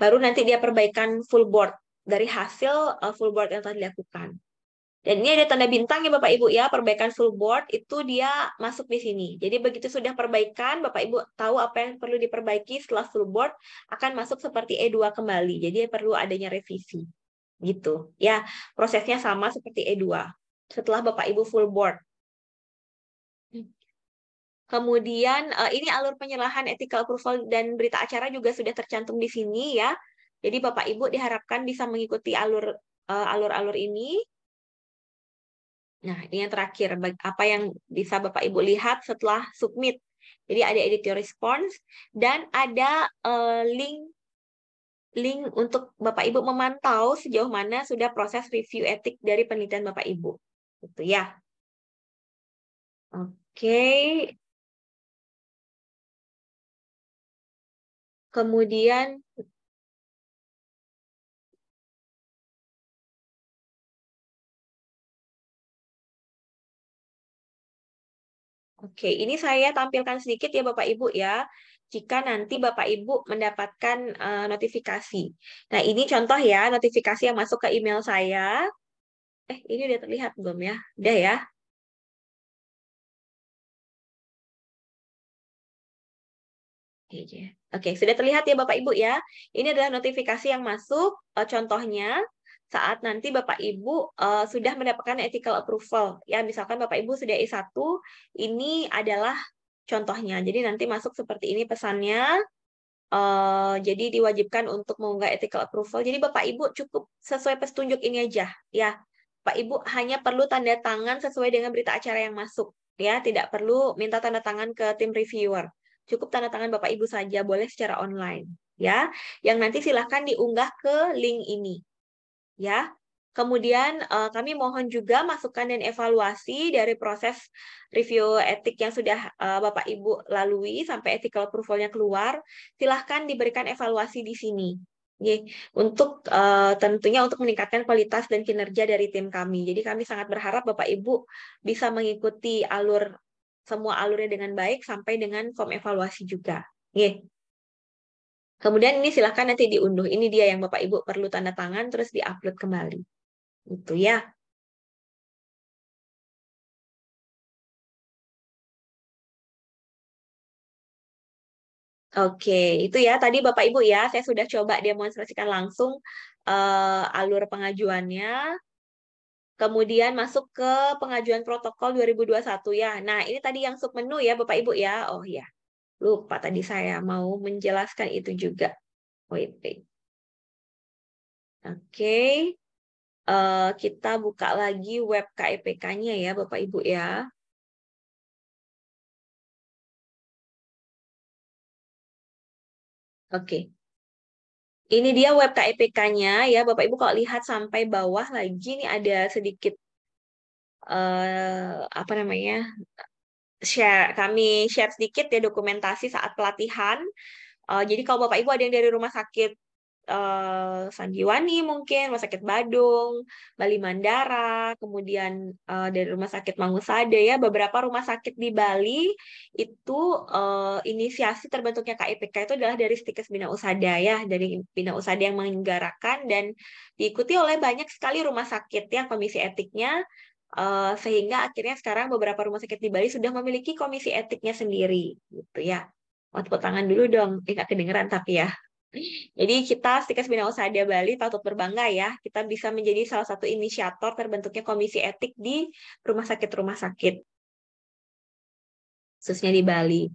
Baru nanti dia perbaikan full board dari hasil full board yang telah dilakukan. Dan ini ada tanda bintang ya Bapak Ibu ya, perbaikan full board itu dia masuk di sini. Jadi begitu sudah perbaikan, Bapak Ibu tahu apa yang perlu diperbaiki setelah full board, akan masuk seperti E2 kembali. Jadi perlu adanya revisi. Gitu. Ya, prosesnya sama seperti E2. Setelah Bapak Ibu full board. Kemudian ini alur penyerahan ethical approval dan berita acara juga sudah tercantum di sini ya. Jadi Bapak Ibu diharapkan bisa mengikuti alur-alur ini. Nah, ini yang terakhir, apa yang bisa Bapak Ibu lihat setelah submit. Jadi ada edit your response dan ada link untuk Bapak Ibu memantau sejauh mana sudah proses review etik dari penelitian Bapak Ibu. Gitu ya. Oke. Kemudian oke, ini saya tampilkan sedikit ya Bapak Ibu ya. Jika nanti Bapak Ibu mendapatkan notifikasi. Nah, ini contoh ya notifikasi yang masuk ke email saya. Ini udah terlihat belum ya? Udah ya. Oke, sudah terlihat ya Bapak Ibu ya. Ini adalah notifikasi yang masuk. Contohnya saat nanti Bapak Ibu sudah mendapatkan ethical approval. Ya, misalkan Bapak Ibu sudah E1, ini adalah contohnya. Jadi nanti masuk seperti ini pesannya. Jadi diwajibkan untuk mengunggah ethical approval. Jadi Bapak Ibu cukup sesuai petunjuk ini aja. Ya, Pak Ibu hanya perlu tanda tangan sesuai dengan berita acara yang masuk. Ya, tidak perlu minta tanda tangan ke tim reviewer. Cukup tanda tangan Bapak Ibu saja, boleh secara online. Ya, yang nanti silahkan diunggah ke link ini. Ya, kemudian kami mohon juga masukan dan evaluasi dari proses review etik yang sudah Bapak Ibu lalui sampai ethical approval-nya keluar. Silahkan diberikan evaluasi di sini. Untuk tentunya untuk meningkatkan kualitas dan kinerja dari tim kami. Jadi kami sangat berharap Bapak Ibu bisa mengikuti semua alurnya dengan baik sampai dengan form evaluasi juga. Kemudian ini silahkan nanti diunduh. Ini dia yang Bapak Ibu perlu tanda tangan terus diupload kembali. Itu ya. Oke, itu ya tadi Bapak Ibu ya, saya sudah coba demonstrasikan langsung alur pengajuannya. Kemudian masuk ke pengajuan protokol 2021 ya. Nah, ini tadi yang submenu ya Bapak Ibu ya. Oh ya, lupa tadi saya mau menjelaskan itu juga. Wait. Oke. Kita buka lagi web KEPK-nya ya, Bapak Ibu ya. Oke. Ini dia web KEPK-nya ya, Bapak Ibu kalau lihat sampai bawah lagi nih ada sedikit apa namanya? Kami share sedikit ya dokumentasi saat pelatihan. Jadi kalau Bapak Ibu ada yang dari rumah sakit Sanjiwani mungkin, Rumah Sakit Badung, Bali Mandara, kemudian dari Rumah Sakit Mangusada ya, beberapa rumah sakit di Bali itu inisiasi terbentuknya KIPK itu adalah dari Stikes Bina Usada ya, dari Bina Usada yang menyelenggarakan dan diikuti oleh banyak sekali rumah sakit ya komisi etiknya. Sehingga akhirnya sekarang beberapa rumah sakit di Bali sudah memiliki komisi etiknya sendiri gitu ya. Mau tepuk tangan dulu dong, nggak kedengeran tapi ya. Jadi kita Stikes Bina Usada Bali patut berbangga ya, kita bisa menjadi salah satu inisiator terbentuknya komisi etik di rumah sakit, khususnya di Bali.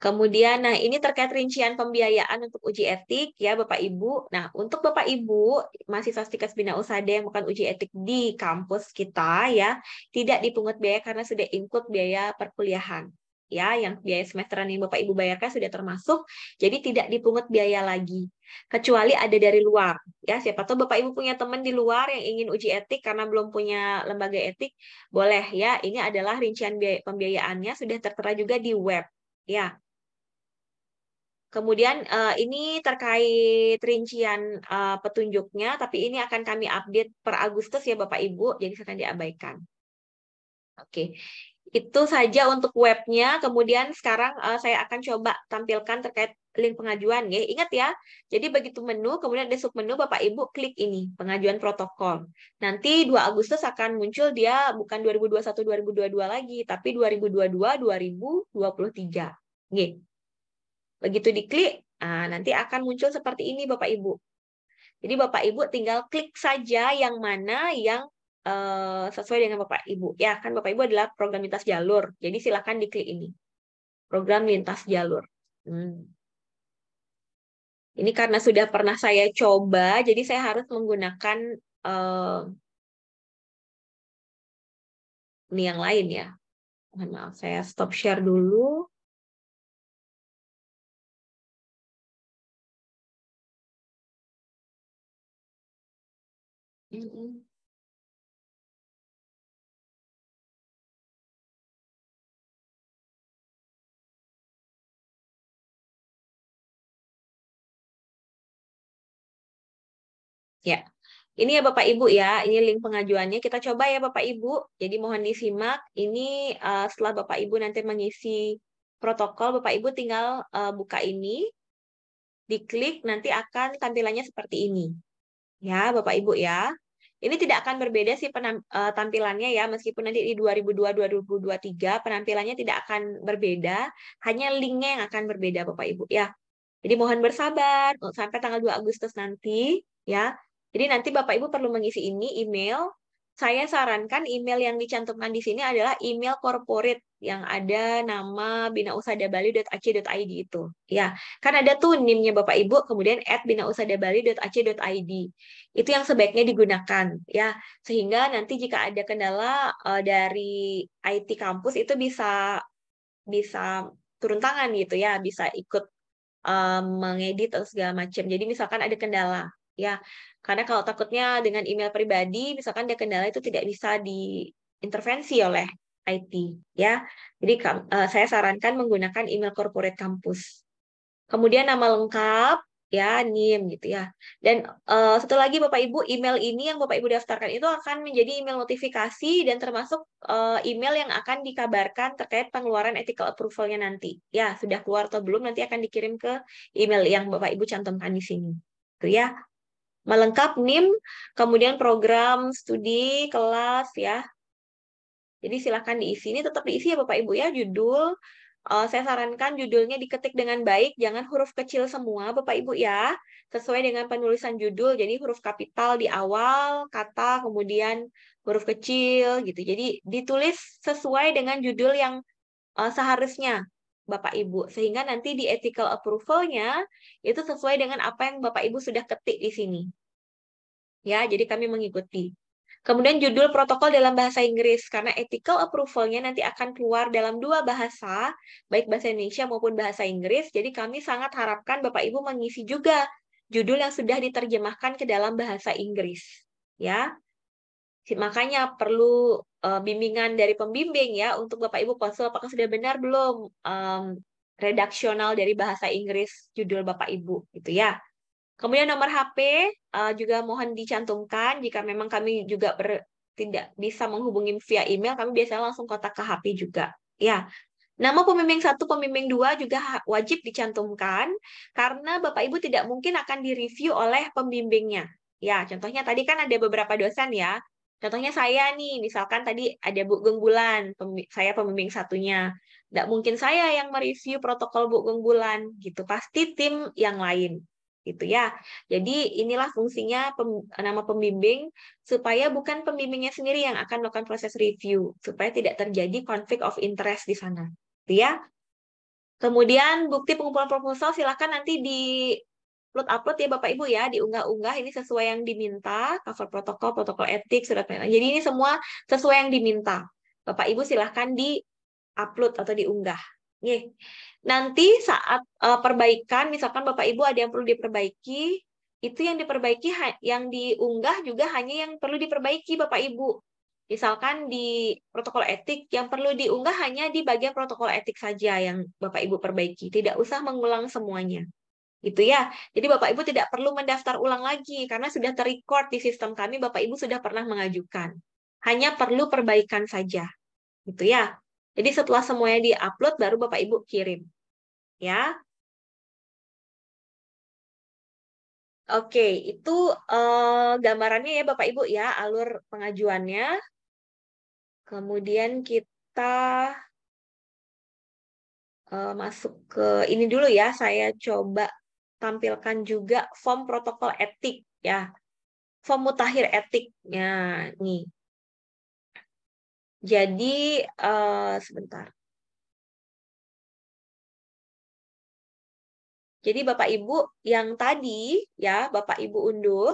Kemudian, nah ini terkait rincian pembiayaan untuk uji etik ya Bapak Ibu. Nah untuk Bapak Ibu mahasiswa Stikes Bina Usada yang bukan uji etik di kampus kita ya, tidak dipungut biaya karena sudah include biaya perkuliahan. Ya, yang biaya semesteran yang Bapak Ibu bayarkan sudah termasuk, jadi tidak dipungut biaya lagi. Kecuali ada dari luar. Ya, siapa tahu Bapak Ibu punya teman di luar yang ingin uji etik karena belum punya lembaga etik, boleh ya. Ini adalah rincian biaya pembiayaannya sudah tertera juga di web. Ya, kemudian ini terkait rincian petunjuknya, tapi ini akan kami update per Agustus ya Bapak Ibu, jadi akan diabaikan. Oke, itu saja untuk webnya. Kemudian sekarang saya akan coba tampilkan terkait link pengajuan ya. Ingat ya, jadi begitu menu, kemudian ada submenu, Bapak Ibu klik ini, pengajuan protokol. Nanti 2 Agustus akan muncul dia bukan 2021-2022 lagi, tapi 2022-2023. Oke. Begitu diklik, nanti akan muncul seperti ini Bapak Ibu. Jadi Bapak Ibu tinggal klik saja yang mana yang sesuai dengan Bapak Ibu. Ya, kan Bapak Ibu adalah program lintas jalur. Jadi silakan diklik ini. Program lintas jalur. Ini karena sudah pernah saya coba, jadi saya harus menggunakan ini yang lain ya. Mohon maaf, saya stop share dulu. Ya, ini ya Bapak Ibu ya, ini link pengajuannya. Kita coba ya Bapak Ibu. Jadi mohon disimak. Ini setelah Bapak Ibu nanti mengisi protokol, Bapak Ibu tinggal buka ini, diklik, nanti akan tampilannya seperti ini. Ya, Bapak Ibu ya. Ini tidak akan berbeda sih tampilannya ya, meskipun nanti di 2002-2023 penampilannya tidak akan berbeda, hanya linknya yang akan berbeda Bapak Ibu ya. Jadi mohon bersabar sampai tanggal 2 Agustus nanti ya. Jadi nanti Bapak Ibu perlu mengisi ini email. Saya sarankan email yang dicantumkan di sini adalah email corporate yang ada nama binausadabali.ac.id itu. Ya, kan ada tuh NIM-nya Bapak Ibu, kemudian @binausadabali.ac.id. Itu yang sebaiknya digunakan ya. Sehingga nanti jika ada kendala dari IT kampus itu bisa bisa turun tangan gitu ya, bisa ikut mengedit atau segala macam. Jadi misalkan ada kendala, ya, karena kalau takutnya dengan email pribadi, misalkan ada kendala itu tidak bisa diintervensi oleh IT, ya. Jadi saya sarankan menggunakan email corporate kampus. Kemudian nama lengkap, ya, NIM gitu ya. Dan satu lagi Bapak Ibu, email ini yang Bapak Ibu daftarkan itu akan menjadi email notifikasi dan termasuk email yang akan dikabarkan terkait pengeluaran ethical approval-nya nanti. Ya, sudah keluar atau belum nanti akan dikirim ke email yang Bapak Ibu cantumkan di sini. Itu ya. Melengkap NIM, kemudian program studi, kelas ya. Jadi silahkan diisi. Ini tetap diisi ya Bapak Ibu ya, judul. Saya sarankan judulnya diketik dengan baik, jangan huruf kecil semua Bapak Ibu ya. Sesuai dengan penulisan judul, jadi huruf kapital di awal, kata, kemudian huruf kecil gitu. Jadi ditulis sesuai dengan judul yang seharusnya Bapak Ibu. Sehingga nanti di ethical approval-nya itu sesuai dengan apa yang Bapak Ibu sudah ketik di sini. Ya, jadi kami mengikuti. Kemudian judul protokol dalam bahasa Inggris, karena ethical approval-nya nanti akan keluar dalam dua bahasa, baik bahasa Indonesia maupun bahasa Inggris. Jadi kami sangat harapkan Bapak Ibu mengisi juga judul yang sudah diterjemahkan ke dalam bahasa Inggris. Ya, makanya perlu bimbingan dari pembimbing ya untuk Bapak Ibu konsul apakah sudah benar belum redaksional dari bahasa Inggris judul Bapak Ibu gitu ya. Kemudian nomor HP juga mohon dicantumkan jika memang kami juga tidak bisa menghubungi via email, kami biasanya langsung kontak ke HP juga. Ya, nama pembimbing 1, pembimbing 2 juga wajib dicantumkan karena Bapak Ibu tidak mungkin akan direview oleh pembimbingnya. Ya, contohnya tadi kan ada beberapa dosen ya. Contohnya saya nih, misalkan tadi ada Bu Genggulan, saya pembimbing satunya. Tidak mungkin saya yang mereview protokol Bu Genggulan, gitu. Pasti tim yang lain gitu ya. Jadi inilah fungsinya nama pembimbing supaya bukan pembimbingnya sendiri yang akan melakukan proses review, supaya tidak terjadi konflik of interest di sana. Gitu ya. Kemudian bukti pengumpulan proposal silakan nanti di upload ya Bapak Ibu ya, diunggah-unggah ini sesuai yang diminta, cover protokol, protokol etik, surat pernyataan. Jadi ini semua sesuai yang diminta. Bapak Ibu silahkan di upload atau diunggah. Nih. Nanti saat perbaikan, misalkan Bapak Ibu ada yang perlu diperbaiki, itu yang diperbaiki, yang diunggah juga hanya yang perlu diperbaiki Bapak Ibu. Misalkan di protokol etik, yang perlu diunggah hanya di bagian protokol etik saja yang Bapak Ibu perbaiki. Tidak usah mengulang semuanya. Gitu ya. Jadi Bapak Ibu tidak perlu mendaftar ulang lagi, karena sudah terrecord di sistem kami, Bapak Ibu sudah pernah mengajukan. Hanya perlu perbaikan saja. Gitu ya. Jadi setelah semuanya di-upload, baru Bapak Ibu kirim. Ya. Oke, itu gambarannya ya Bapak Ibu ya, alur pengajuannya. Kemudian kita masuk ke ini dulu ya, saya coba tampilkan juga form protokol etik ya. Form mutakhir etiknya nih. Jadi sebentar. Jadi Bapak Ibu yang tadi ya Bapak Ibu unduh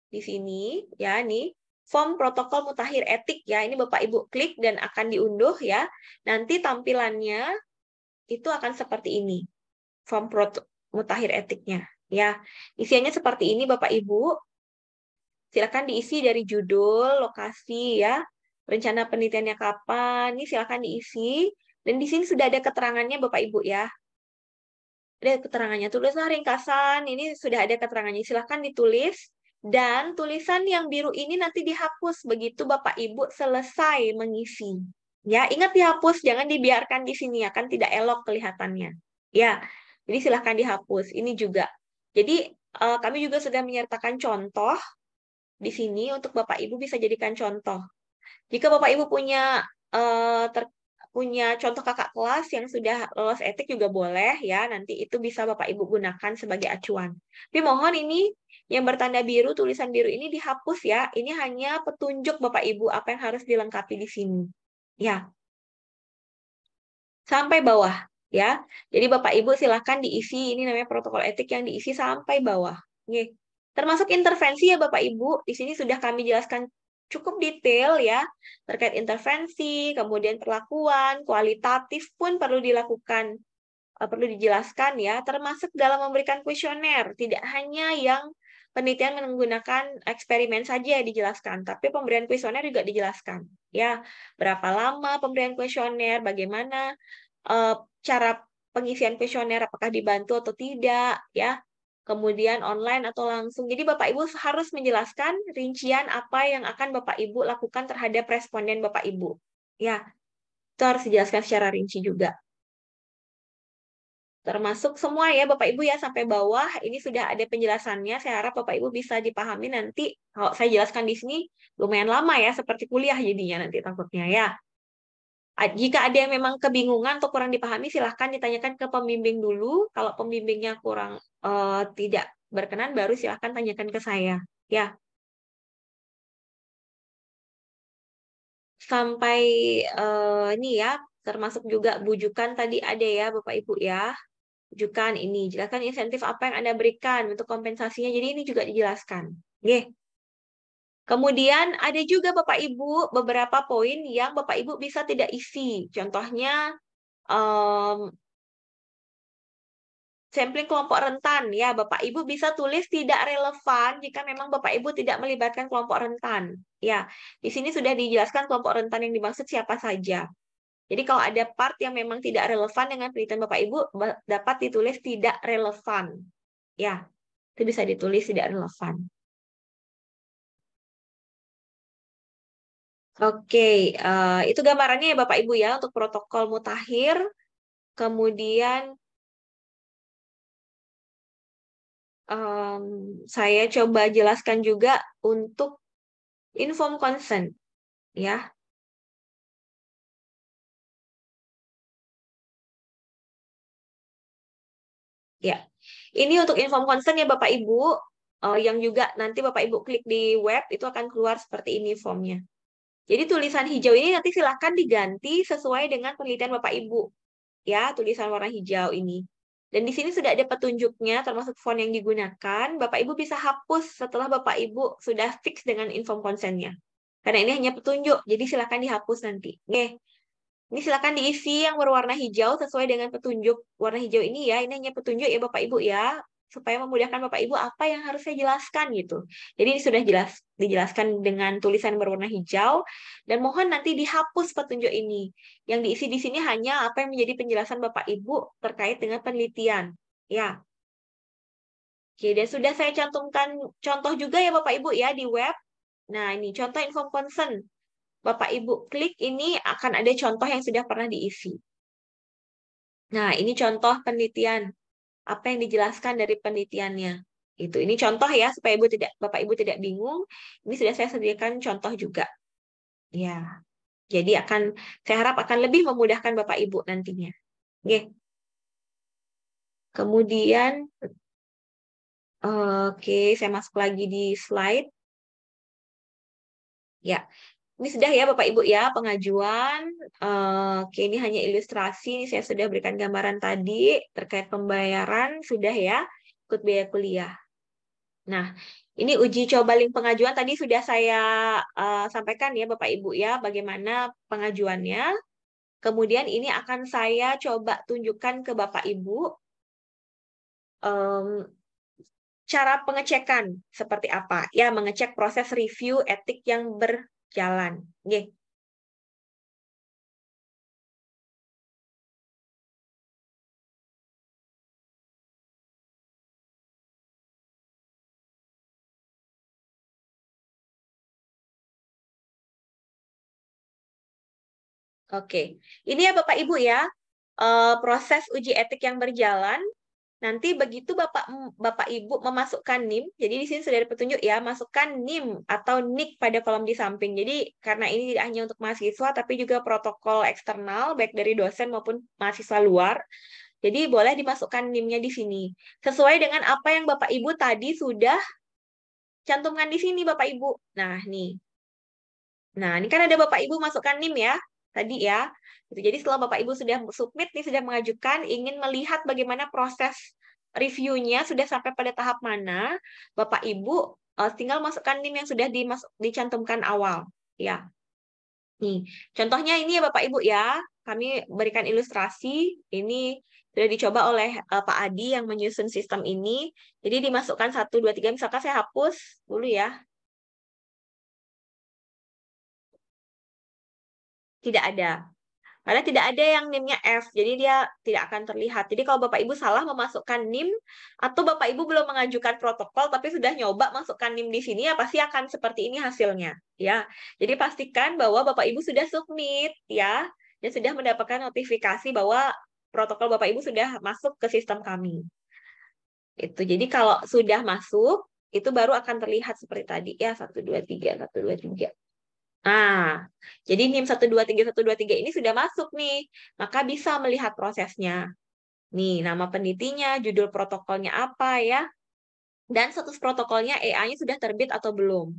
di sini ya nih form protokol mutakhir etik ya. Ini Bapak Ibu klik dan akan diunduh ya. Nanti tampilannya itu akan seperti ini. Form mutakhir etiknya ya. Isiannya seperti ini Bapak Ibu. Silakan diisi dari judul, lokasi ya. Rencana penelitiannya kapan? Ini silakan diisi. Dan di sini sudah ada keterangannya Bapak Ibu ya. Ada keterangannya, tulislah ringkasan, ini sudah ada keterangannya, silahkan ditulis, dan tulisan yang biru ini nanti dihapus begitu Bapak Ibu selesai mengisi. Ya, ingat dihapus, jangan dibiarkan di sini, akan tidak elok kelihatannya. Ya, jadi silahkan dihapus, ini juga. Jadi kami juga sudah menyertakan contoh di sini untuk Bapak Ibu bisa jadikan contoh. Jika Bapak Ibu punya punya contoh kakak kelas yang sudah lolos etik juga boleh ya, nanti itu bisa Bapak Ibu gunakan sebagai acuan. Tapi mohon ini yang bertanda biru, tulisan biru ini dihapus ya, ini hanya petunjuk Bapak Ibu apa yang harus dilengkapi di sini. Ya, sampai bawah ya. Jadi Bapak Ibu silahkan diisi, ini namanya protokol etik yang diisi sampai bawah. Oke. Termasuk intervensi ya Bapak Ibu, di sini sudah kami jelaskan cukup detail ya terkait intervensi, kemudian perlakuan, kualitatif pun perlu dilakukan, perlu dijelaskan ya, termasuk dalam memberikan kuesioner, tidak hanya yang penelitian menggunakan eksperimen saja dijelaskan, tapi pemberian kuesioner juga dijelaskan ya, berapa lama pemberian kuesioner, bagaimana cara pengisian kuesioner, apakah dibantu atau tidak ya. Kemudian online atau langsung. Jadi Bapak Ibu harus menjelaskan rincian apa yang akan Bapak Ibu lakukan terhadap responden Bapak Ibu. Ya, itu harus dijelaskan secara rinci juga. Termasuk semua ya Bapak Ibu ya sampai bawah ini sudah ada penjelasannya. Saya harap Bapak Ibu bisa dipahami nanti. Kalau saya jelaskan di sini lumayan lama ya seperti kuliah jadinya nanti takutnya ya. Jika ada yang memang kebingungan atau kurang dipahami, silahkan ditanyakan ke pembimbing dulu. Kalau pembimbingnya kurang tidak berkenan, baru silahkan tanyakan ke saya. Ya, sampai ini ya, termasuk juga bujukan tadi ada ya, Bapak Ibu ya. Bujukan ini, jelaskan insentif apa yang Anda berikan untuk kompensasinya. Jadi ini juga dijelaskan. Oke. Kemudian ada juga Bapak Ibu beberapa poin yang Bapak Ibu bisa tidak isi. Contohnya sampling kelompok rentan ya, Bapak Ibu bisa tulis tidak relevan jika memang Bapak Ibu tidak melibatkan kelompok rentan. Ya, di sini sudah dijelaskan kelompok rentan yang dimaksud siapa saja. Jadi kalau ada part yang memang tidak relevan dengan penelitian Bapak Ibu dapat ditulis tidak relevan. Ya, itu bisa ditulis tidak relevan. Oke, itu gambarannya ya Bapak Ibu ya untuk protokol mutakhir. Kemudian saya coba jelaskan juga untuk inform consent ya. Ya. Ini untuk inform consent ya Bapak Ibu yang juga nanti Bapak Ibu klik di web itu akan keluar seperti ini formnya. Jadi tulisan hijau ini nanti silahkan diganti sesuai dengan penelitian Bapak Ibu. Ya, tulisan warna hijau ini. Dan di sini sudah ada petunjuknya termasuk font yang digunakan. Bapak Ibu bisa hapus setelah Bapak Ibu sudah fix dengan inform consent-nya. Karena ini hanya petunjuk, jadi silahkan dihapus nanti. Oke. Ini silakan diisi yang berwarna hijau sesuai dengan petunjuk warna hijau ini ya. Ini hanya petunjuk ya Bapak Ibu ya, supaya memudahkan Bapak Ibu apa yang harus saya jelaskan gitu. Jadi ini sudah dijelaskan dengan tulisan berwarna hijau dan mohon nanti dihapus petunjuk ini. Yang diisi di sini hanya apa yang menjadi penjelasan Bapak Ibu terkait dengan penelitian. Ya. Oke, dan sudah saya cantumkan contoh juga ya Bapak Ibu ya di web. Nah, ini contoh inform consent. Bapak Ibu klik ini akan ada contoh yang sudah pernah diisi. Nah, ini contoh penelitian. Apa yang dijelaskan dari penelitiannya. Ini contoh ya supaya Bapak Ibu tidak bingung. Ini sudah saya sediakan contoh juga. Ya. Jadi saya harap akan lebih memudahkan Bapak Ibu nantinya. Oke. Kemudian oke, saya masuk lagi di slide. Ya. Ini sudah ya Bapak Ibu ya pengajuan. Oke, ini hanya ilustrasi. Ini saya sudah berikan gambaran tadi terkait pembayaran sudah ya ikut biaya kuliah. Nah, ini uji coba link pengajuan tadi sudah saya sampaikan ya Bapak Ibu ya bagaimana pengajuannya. Kemudian ini akan saya coba tunjukkan ke Bapak Ibu cara pengecekan seperti apa. Ya, mengecek proses review etik yang berjalan. Oke. Oke, ini ya Bapak Ibu ya, proses uji etik yang berjalan. Nanti begitu Bapak Ibu memasukkan NIM, jadi di sini sudah ada petunjuk ya, masukkan NIM atau NIK pada kolom di samping. Jadi karena ini tidak hanya untuk mahasiswa, tapi juga protokol eksternal, baik dari dosen maupun mahasiswa luar. Jadi boleh dimasukkan NIM-nya di sini. Sesuai dengan apa yang Bapak Ibu tadi sudah cantumkan di sini Bapak Ibu. Nah, nih. Nah, ini kan ada Bapak Ibu masukkan NIM ya, tadi ya. Jadi setelah Bapak Ibu sudah submit, nih sudah mengajukan, ingin melihat bagaimana proses reviewnya sudah sampai pada tahap mana, Bapak Ibu tinggal masukkan NIM yang sudah dicantumkan awal. Ya, nih contohnya ini ya Bapak Ibu ya, kami berikan ilustrasi. Ini sudah dicoba oleh Pak Adi yang menyusun sistem ini. Jadi dimasukkan 1, 2, 3, misalkan saya hapus dulu ya. Tidak ada. Karena tidak ada yang NIM-nya F, jadi dia tidak akan terlihat. Jadi kalau Bapak Ibu salah memasukkan NIM, atau Bapak Ibu belum mengajukan protokol, tapi sudah nyoba masukkan NIM di sini, ya pasti akan seperti ini hasilnya. Ya, jadi pastikan bahwa Bapak Ibu sudah submit, ya, dan sudah mendapatkan notifikasi bahwa protokol Bapak Ibu sudah masuk ke sistem kami. Jadi kalau sudah masuk, itu baru akan terlihat seperti tadi, ya, 1, 2, 3, 1, 2, 3. Nah, jadi NIM 123 ini sudah masuk nih, maka bisa melihat prosesnya. Nih, nama penelitinya, judul protokolnya apa ya, dan status protokolnya EA-nya sudah terbit atau belum.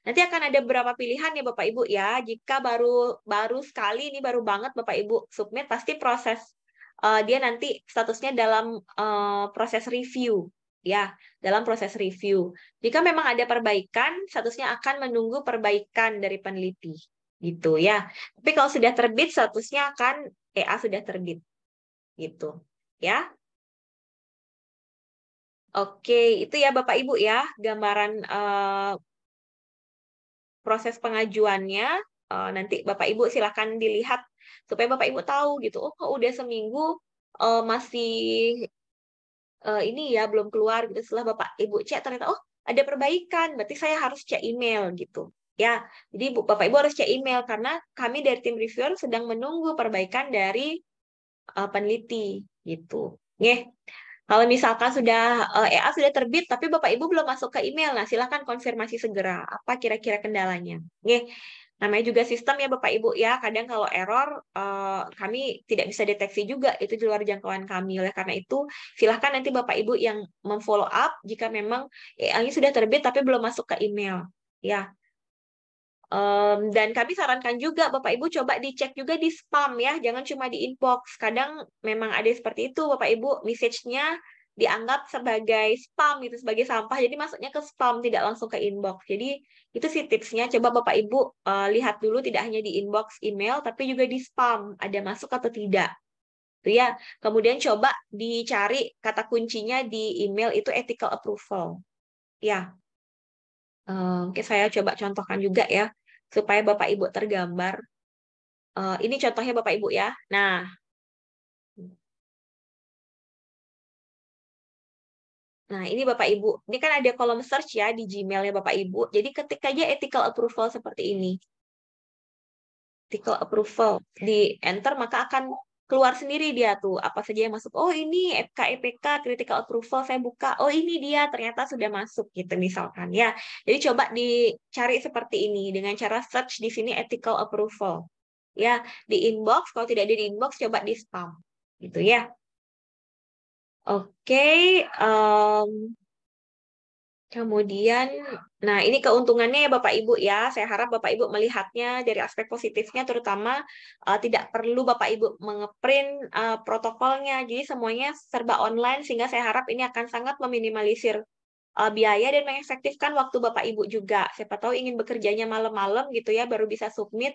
Nanti akan ada beberapa pilihan ya Bapak Ibu ya. Jika baru sekali ini baru banget Bapak Ibu submit, pasti proses dia nanti statusnya dalam proses review. ya dalam proses review. Jika memang ada perbaikan, statusnya akan menunggu perbaikan dari peneliti gitu ya. Tapi kalau sudah terbit, statusnya akan EA sudah terbit gitu ya. Oke, itu ya Bapak Ibu ya gambaran proses pengajuannya. Nanti Bapak Ibu silakan dilihat supaya Bapak Ibu tahu gitu. Oh, kok udah seminggu masih ini ya belum keluar gitu. Setelah Bapak Ibu cek ternyata oh ada perbaikan, berarti saya harus cek email gitu. Ya, jadi Bapak Ibu harus cek email karena kami dari tim reviewer sedang menunggu perbaikan dari peneliti gitu. Nggih. Kalau misalkan sudah EA sudah terbit tapi Bapak Ibu belum masuk ke email, nah silakan konfirmasi segera apa kira-kira kendalanya. Nggih. Namanya juga sistem ya Bapak Ibu ya. Kadang kalau error kami tidak bisa deteksi juga itu di luar jangkauan kami. Oleh karena itu silahkan nanti Bapak Ibu yang memfollow up jika memang EA-nya sudah terbit tapi belum masuk ke email. Ya. Dan kami sarankan juga Bapak Ibu coba dicek juga di spam ya, jangan cuma di inbox. Kadang memang ada seperti itu Bapak Ibu, message-nya dianggap sebagai spam gitu, sebagai sampah. Jadi masuknya ke spam, tidak langsung ke inbox. Jadi itu sih tipsnya. Coba Bapak Ibu lihat dulu tidak hanya di inbox email, tapi juga di spam ada masuk atau tidak. Itu ya. Kemudian coba dicari kata kuncinya di email itu ethical approval. Ya. Oke, saya coba contohkan juga ya supaya Bapak Ibu tergambar. Ini contohnya Bapak Ibu ya. Nah, ini Bapak Ibu. Ini kan ada kolom search ya di Gmail ya Bapak Ibu. Jadi ketik aja ethical approval seperti ini. Ethical approval. Di enter maka akan keluar sendiri dia tuh. Apa saja yang masuk. Oh ini FKEPK critical approval saya buka. Oh ini dia ternyata sudah masuk gitu misalkan ya. Jadi coba dicari seperti ini dengan cara search di sini ethical approval. Ya, di inbox. Kalau tidak ada di inbox coba di spam. Gitu ya. Oke, kemudian, nah ini keuntungannya ya Bapak Ibu ya. Saya harap Bapak Ibu melihatnya dari aspek positifnya, terutama tidak perlu Bapak Ibu mengeprint protokolnya. Jadi semuanya serba online, sehingga saya harap ini akan sangat meminimalisir biaya dan mengefektifkan waktu Bapak Ibu juga. Siapa tahu ingin bekerjanya malam-malam gitu ya, baru bisa submit,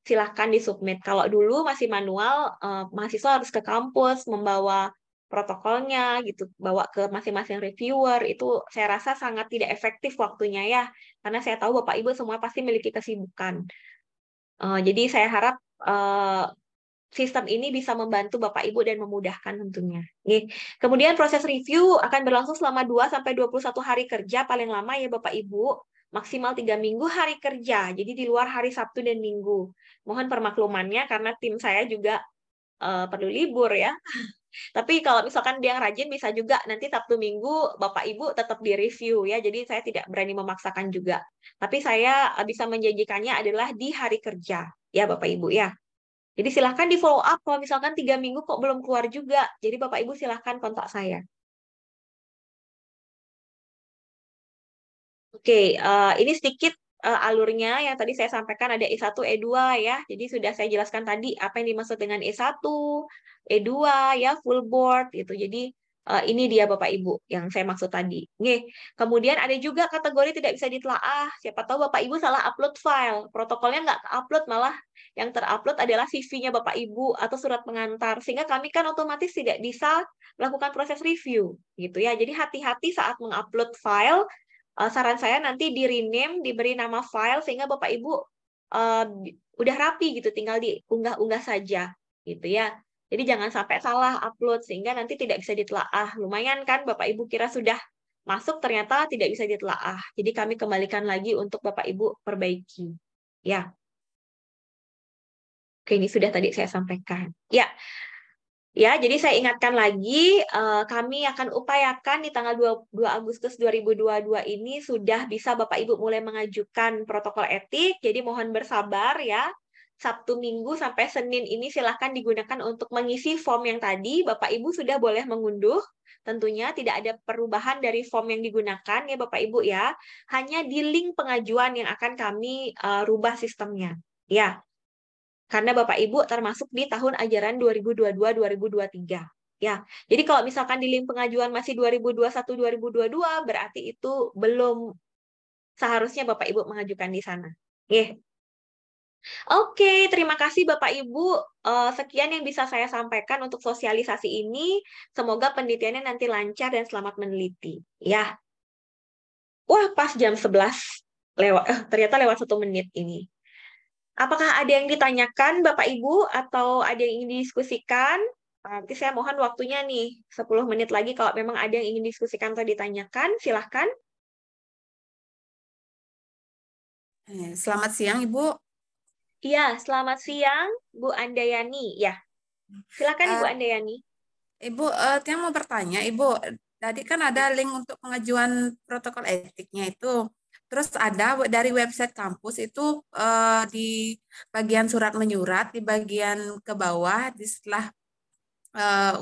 silahkan disubmit. Kalau dulu masih manual, mahasiswa harus ke kampus membawa protokolnya gitu, bawa ke masing-masing reviewer, itu saya rasa sangat tidak efektif waktunya ya, karena saya tahu Bapak Ibu semua pasti memiliki kesibukan. Jadi saya harap sistem ini bisa membantu Bapak Ibu dan memudahkan tentunya. Nih. Kemudian proses review akan berlangsung selama 2-21 hari kerja paling lama ya Bapak Ibu, maksimal 3 minggu hari kerja, jadi di luar hari Sabtu dan Minggu. Mohon permaklumannya karena tim saya juga perlu libur ya. Tapi kalau misalkan dia yang rajin bisa juga nanti Sabtu Minggu Bapak Ibu tetap di-review ya. Jadi saya tidak berani memaksakan juga. Tapi saya bisa menjanjikannya adalah di hari kerja ya Bapak Ibu ya. Jadi silahkan di follow up kalau misalkan 3 minggu kok belum keluar juga. Jadi Bapak Ibu silahkan kontak saya. Oke, ini sedikit alurnya yang tadi saya sampaikan ada E1, E2 ya. Jadi sudah saya jelaskan tadi apa yang dimaksud dengan E1, E2 ya, full board gitu. Jadi ini dia Bapak Ibu yang saya maksud tadi. Oke. Kemudian ada juga kategori tidak bisa ditelaah. Siapa tahu Bapak Ibu salah upload file. Protokolnya nggak upload, malah yang terupload adalah CV-nya Bapak Ibu atau surat pengantar. Sehingga kami kan otomatis tidak bisa melakukan proses review gitu ya. Jadi hati-hati saat mengupload file. Saran saya nanti di rename, diberi nama file sehingga Bapak Ibu udah rapi gitu, tinggal diunggah-unggah saja gitu ya. Jadi jangan sampai salah upload sehingga nanti tidak bisa ditelaah. Lumayan kan Bapak Ibu kira sudah masuk ternyata tidak bisa ditelaah. Jadi kami kembalikan lagi untuk Bapak Ibu perbaiki. Ya. Oke, ini sudah tadi saya sampaikan. Ya. Ya, jadi saya ingatkan lagi, kami akan upayakan di tanggal 22 Agustus 2022 ini sudah bisa Bapak Ibu mulai mengajukan protokol etik, jadi mohon bersabar ya. Sabtu, Minggu, sampai Senin ini silahkan digunakan untuk mengisi form yang tadi, Bapak Ibu sudah boleh mengunduh, tentunya tidak ada perubahan dari form yang digunakan ya Bapak Ibu ya, hanya di link pengajuan yang akan kami rubah sistemnya. Ya, karena Bapak Ibu termasuk di tahun ajaran 2022-2023. Ya, jadi kalau misalkan di link pengajuan masih 2021-2022, berarti itu belum seharusnya Bapak Ibu mengajukan di sana. Oke. Oke, terima kasih Bapak Ibu. Sekian yang bisa saya sampaikan untuk sosialisasi ini. Semoga penelitiannya nanti lancar dan selamat meneliti. Ya, wah pas jam 11 lewat, ternyata lewat 1 menit ini. Apakah ada yang ditanyakan Bapak Ibu atau ada yang ingin didiskusikan? Nanti saya mohon waktunya nih, 10 menit lagi kalau memang ada yang ingin diskusikan atau ditanyakan, silahkan. Selamat siang, Ibu. Iya, selamat siang, Bu Andayani. Ya, silakan Ibu Eh, Andayani. Ibu, Tiang mau bertanya, Ibu, tadi kan ada link untuk pengajuan protokol etiknya itu. Terus ada dari website kampus itu di bagian surat menyurat, di bagian ke bawah, di setelah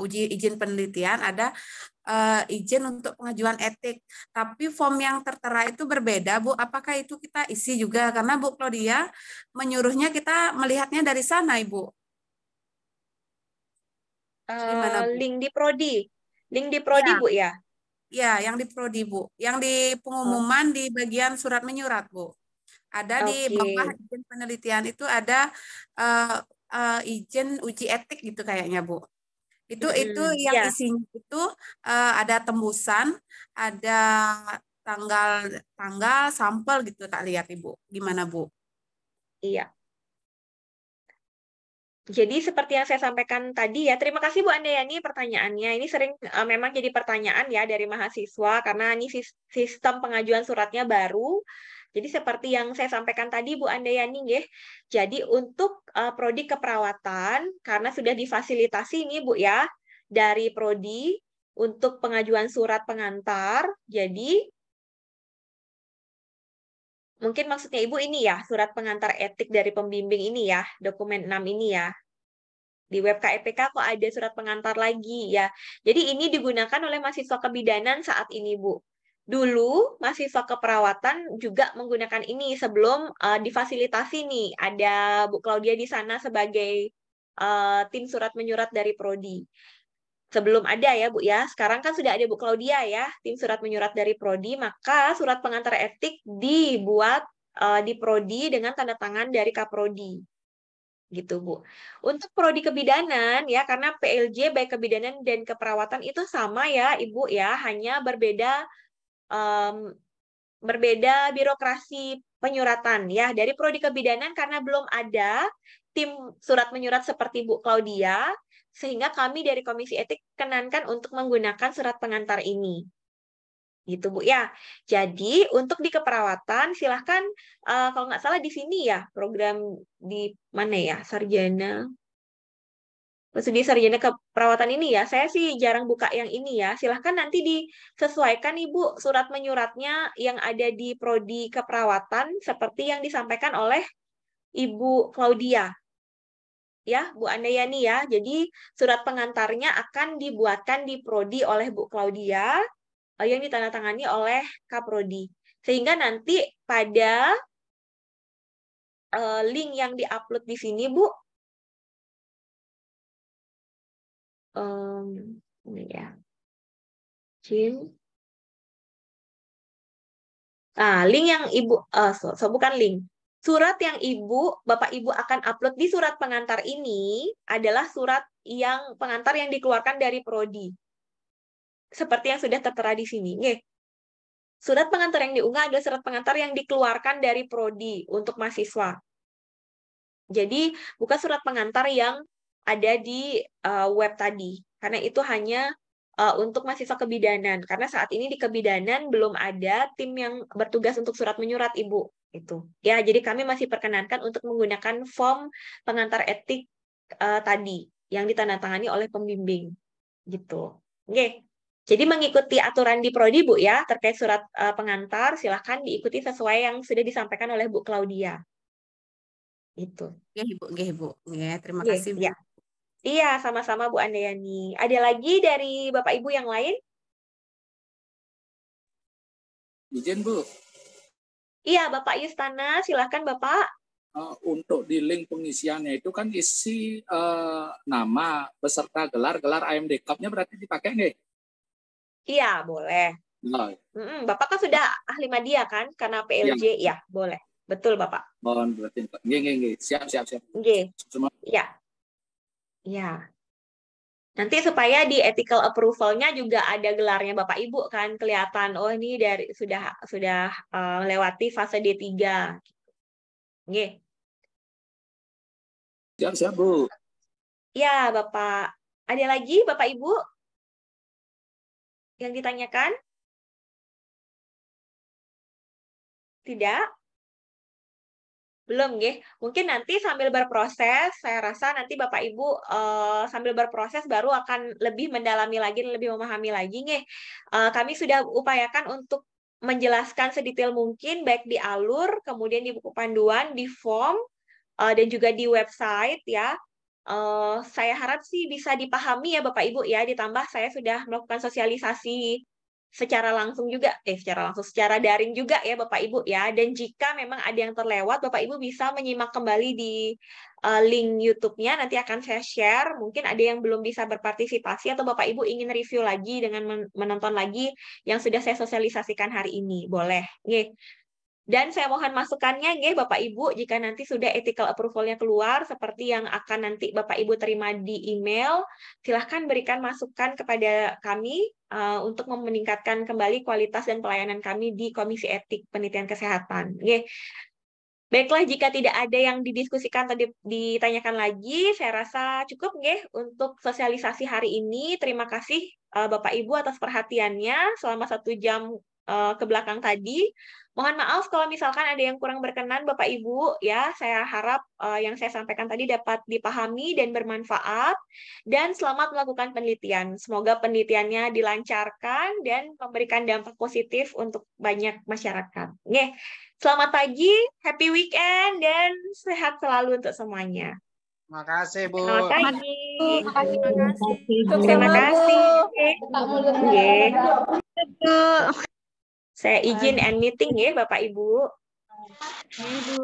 uji izin penelitian ada izin untuk pengajuan etik. Tapi form yang tertera itu berbeda, Bu. Apakah itu kita isi juga? Karena Bu Claudia menyuruhnya kita melihatnya dari sana, Ibu. Gimana, Bu? Link di Prodi. Link di Prodi, Iya, Bu, ya? iya, yang di prodi, Bu. Yang di Oh, pengumuman di bagian surat menyurat, Bu. Ada di bawah oke. izin penelitian itu ada eh, izin uji etik gitu kayaknya, Bu. Itu Mm-mm. yang Ya, isinya itu ada tembusan, ada tanggal tanggal sampel gitu tak lihat, Ibu. Gimana, Bu? iya. Jadi seperti yang saya sampaikan tadi ya, terima kasih Bu Andayani pertanyaannya. Ini sering memang jadi pertanyaan ya dari mahasiswa karena ini sistem pengajuan suratnya baru. Jadi seperti yang saya sampaikan tadi Bu Andayani nggih. Jadi untuk prodi keperawatan karena sudah difasilitasi ini Bu ya dari prodi untuk pengajuan surat pengantar. Jadi mungkin maksudnya Ibu ini ya, surat pengantar etik dari pembimbing ini ya, dokumen 6 ini ya. Di web KEPK kok ada surat pengantar lagi ya. Jadi ini digunakan oleh mahasiswa kebidanan saat ini, Bu. Dulu mahasiswa keperawatan juga menggunakan ini sebelum difasilitasi nih. Ada Bu Claudia di sana sebagai tim surat menyurat dari Prodi. Sebelum ada ya, Bu ya. Sekarang kan sudah ada Bu Claudia ya, tim surat menyurat dari Prodi, maka surat pengantar etik dibuat di Prodi dengan tanda tangan dari Kaprodi gitu Bu. Untuk prodi kebidanan ya karena PLJ baik kebidanan dan keperawatan itu sama ya Ibu ya, hanya em, berbeda birokrasi penyuratan ya. Dari prodi kebidanan karena belum ada tim surat menyurat seperti Bu Claudia, sehingga kami dari Komisi Etik kenankan untuk menggunakan surat pengantar ini. Gitu Bu ya. Jadi untuk di keperawatan silahkan kalau nggak salah di sini ya program di mana ya sarjana studi sarjana keperawatan ini ya. Saya sih jarang buka yang ini ya. Silahkan nanti disesuaikan Ibu surat menyuratnya yang ada di prodi keperawatan seperti yang disampaikan oleh Ibu Claudia. Ya, Bu Andayani ya. Jadi surat pengantarnya akan dibuatkan di prodi oleh Bu Claudia yang ditandatangani oleh Kaprodi. Sehingga nanti pada link yang diupload di sini, Bu, ini ya, Jin. Nah, link yang Ibu, bukan link. Surat yang Bapak Ibu akan upload di surat pengantar ini adalah surat yang pengantar yang dikeluarkan dari Prodi. Seperti yang sudah tertera di sini. Nggih. Surat pengantar yang diunggah adalah surat pengantar yang dikeluarkan dari Prodi untuk mahasiswa. Jadi bukan surat pengantar yang ada di web tadi, karena itu hanya untuk mahasiswa kebidanan. Karena saat ini di kebidanan belum ada tim yang bertugas untuk surat menyurat, Ibu. Itu. Ya, jadi kami masih perkenankan untuk menggunakan form pengantar etik tadi yang ditandatangani oleh pembimbing. Gitu. Oke. Jadi mengikuti aturan di Prodi, Bu ya, terkait surat pengantar, silahkan diikuti sesuai yang sudah disampaikan oleh Bu Claudia. Itu. Oke, Ibu, oke, Ibu. Oke, terima Oke, kasih, Bu. ya. Iya, sama-sama Bu Andayani. Ada lagi dari Bapak Ibu yang lain? Izin Bu. Iya, Bapak Yustana, silakan Bapak. untuk di link pengisiannya itu kan isi nama beserta gelar AMD Cup-nya berarti dipakai nggak? Iya, boleh. Nah, Bapak kan sudah ahli media kan, karena PLJ, ya boleh. Betul, Bapak. mohon berarti. Nggih. Siap. Nggih. Semua. Ya. Ya. Nanti supaya di ethical approval-nya juga ada gelarnya Bapak Ibu kan, kelihatan oh ini dari sudah melewati fase D3. Nggih. Siap, Bu. Ya, Bapak. Ada lagi Bapak Ibu yang ditanyakan? Tidak? Belum, nggih. Mungkin nanti sambil berproses, saya rasa nanti Bapak Ibu sambil berproses baru akan lebih mendalami lagi, lebih memahami lagi, nggih. Kami sudah upayakan untuk menjelaskan sedetail mungkin, baik di alur, kemudian di buku panduan, di form, dan juga di website, ya. Saya harap sih bisa dipahami ya Bapak Ibu ya, ditambah saya sudah melakukan sosialisasi secara secara daring juga ya Bapak Ibu ya. Dan jika memang ada yang terlewat, Bapak Ibu bisa menyimak kembali di link YouTube-nya, nanti akan saya share. Mungkin ada yang belum bisa berpartisipasi atau Bapak Ibu ingin review lagi dengan menonton lagi yang sudah saya sosialisasikan hari ini. Boleh. Nggih. Dan saya mohon masukannya nggih Bapak Ibu jika nanti sudah ethical approval-nya keluar seperti yang akan nanti Bapak Ibu terima di email, silahkan berikan masukan kepada kami untuk meningkatkan kembali kualitas dan pelayanan kami di Komisi Etik Penelitian Kesehatan. Nggih. Baiklah, jika tidak ada yang didiskusikan atau ditanyakan lagi, saya rasa cukup nggih untuk sosialisasi hari ini. Terima kasih Bapak Ibu atas perhatiannya selama 1 jam ke belakang tadi. Mohon maaf kalau misalkan ada yang kurang berkenan Bapak Ibu, ya. Saya harap yang saya sampaikan tadi dapat dipahami dan bermanfaat. Dan selamat melakukan penelitian. Semoga penelitiannya dilancarkan dan memberikan dampak positif untuk banyak masyarakat. Nggih. Selamat pagi, happy weekend, dan sehat selalu untuk semuanya. Terima kasih, Bu. Selamat pagi. Terima kasih. Terima kasih. Nggih. Saya izin end meeting ya Bapak Ibu. Ibu.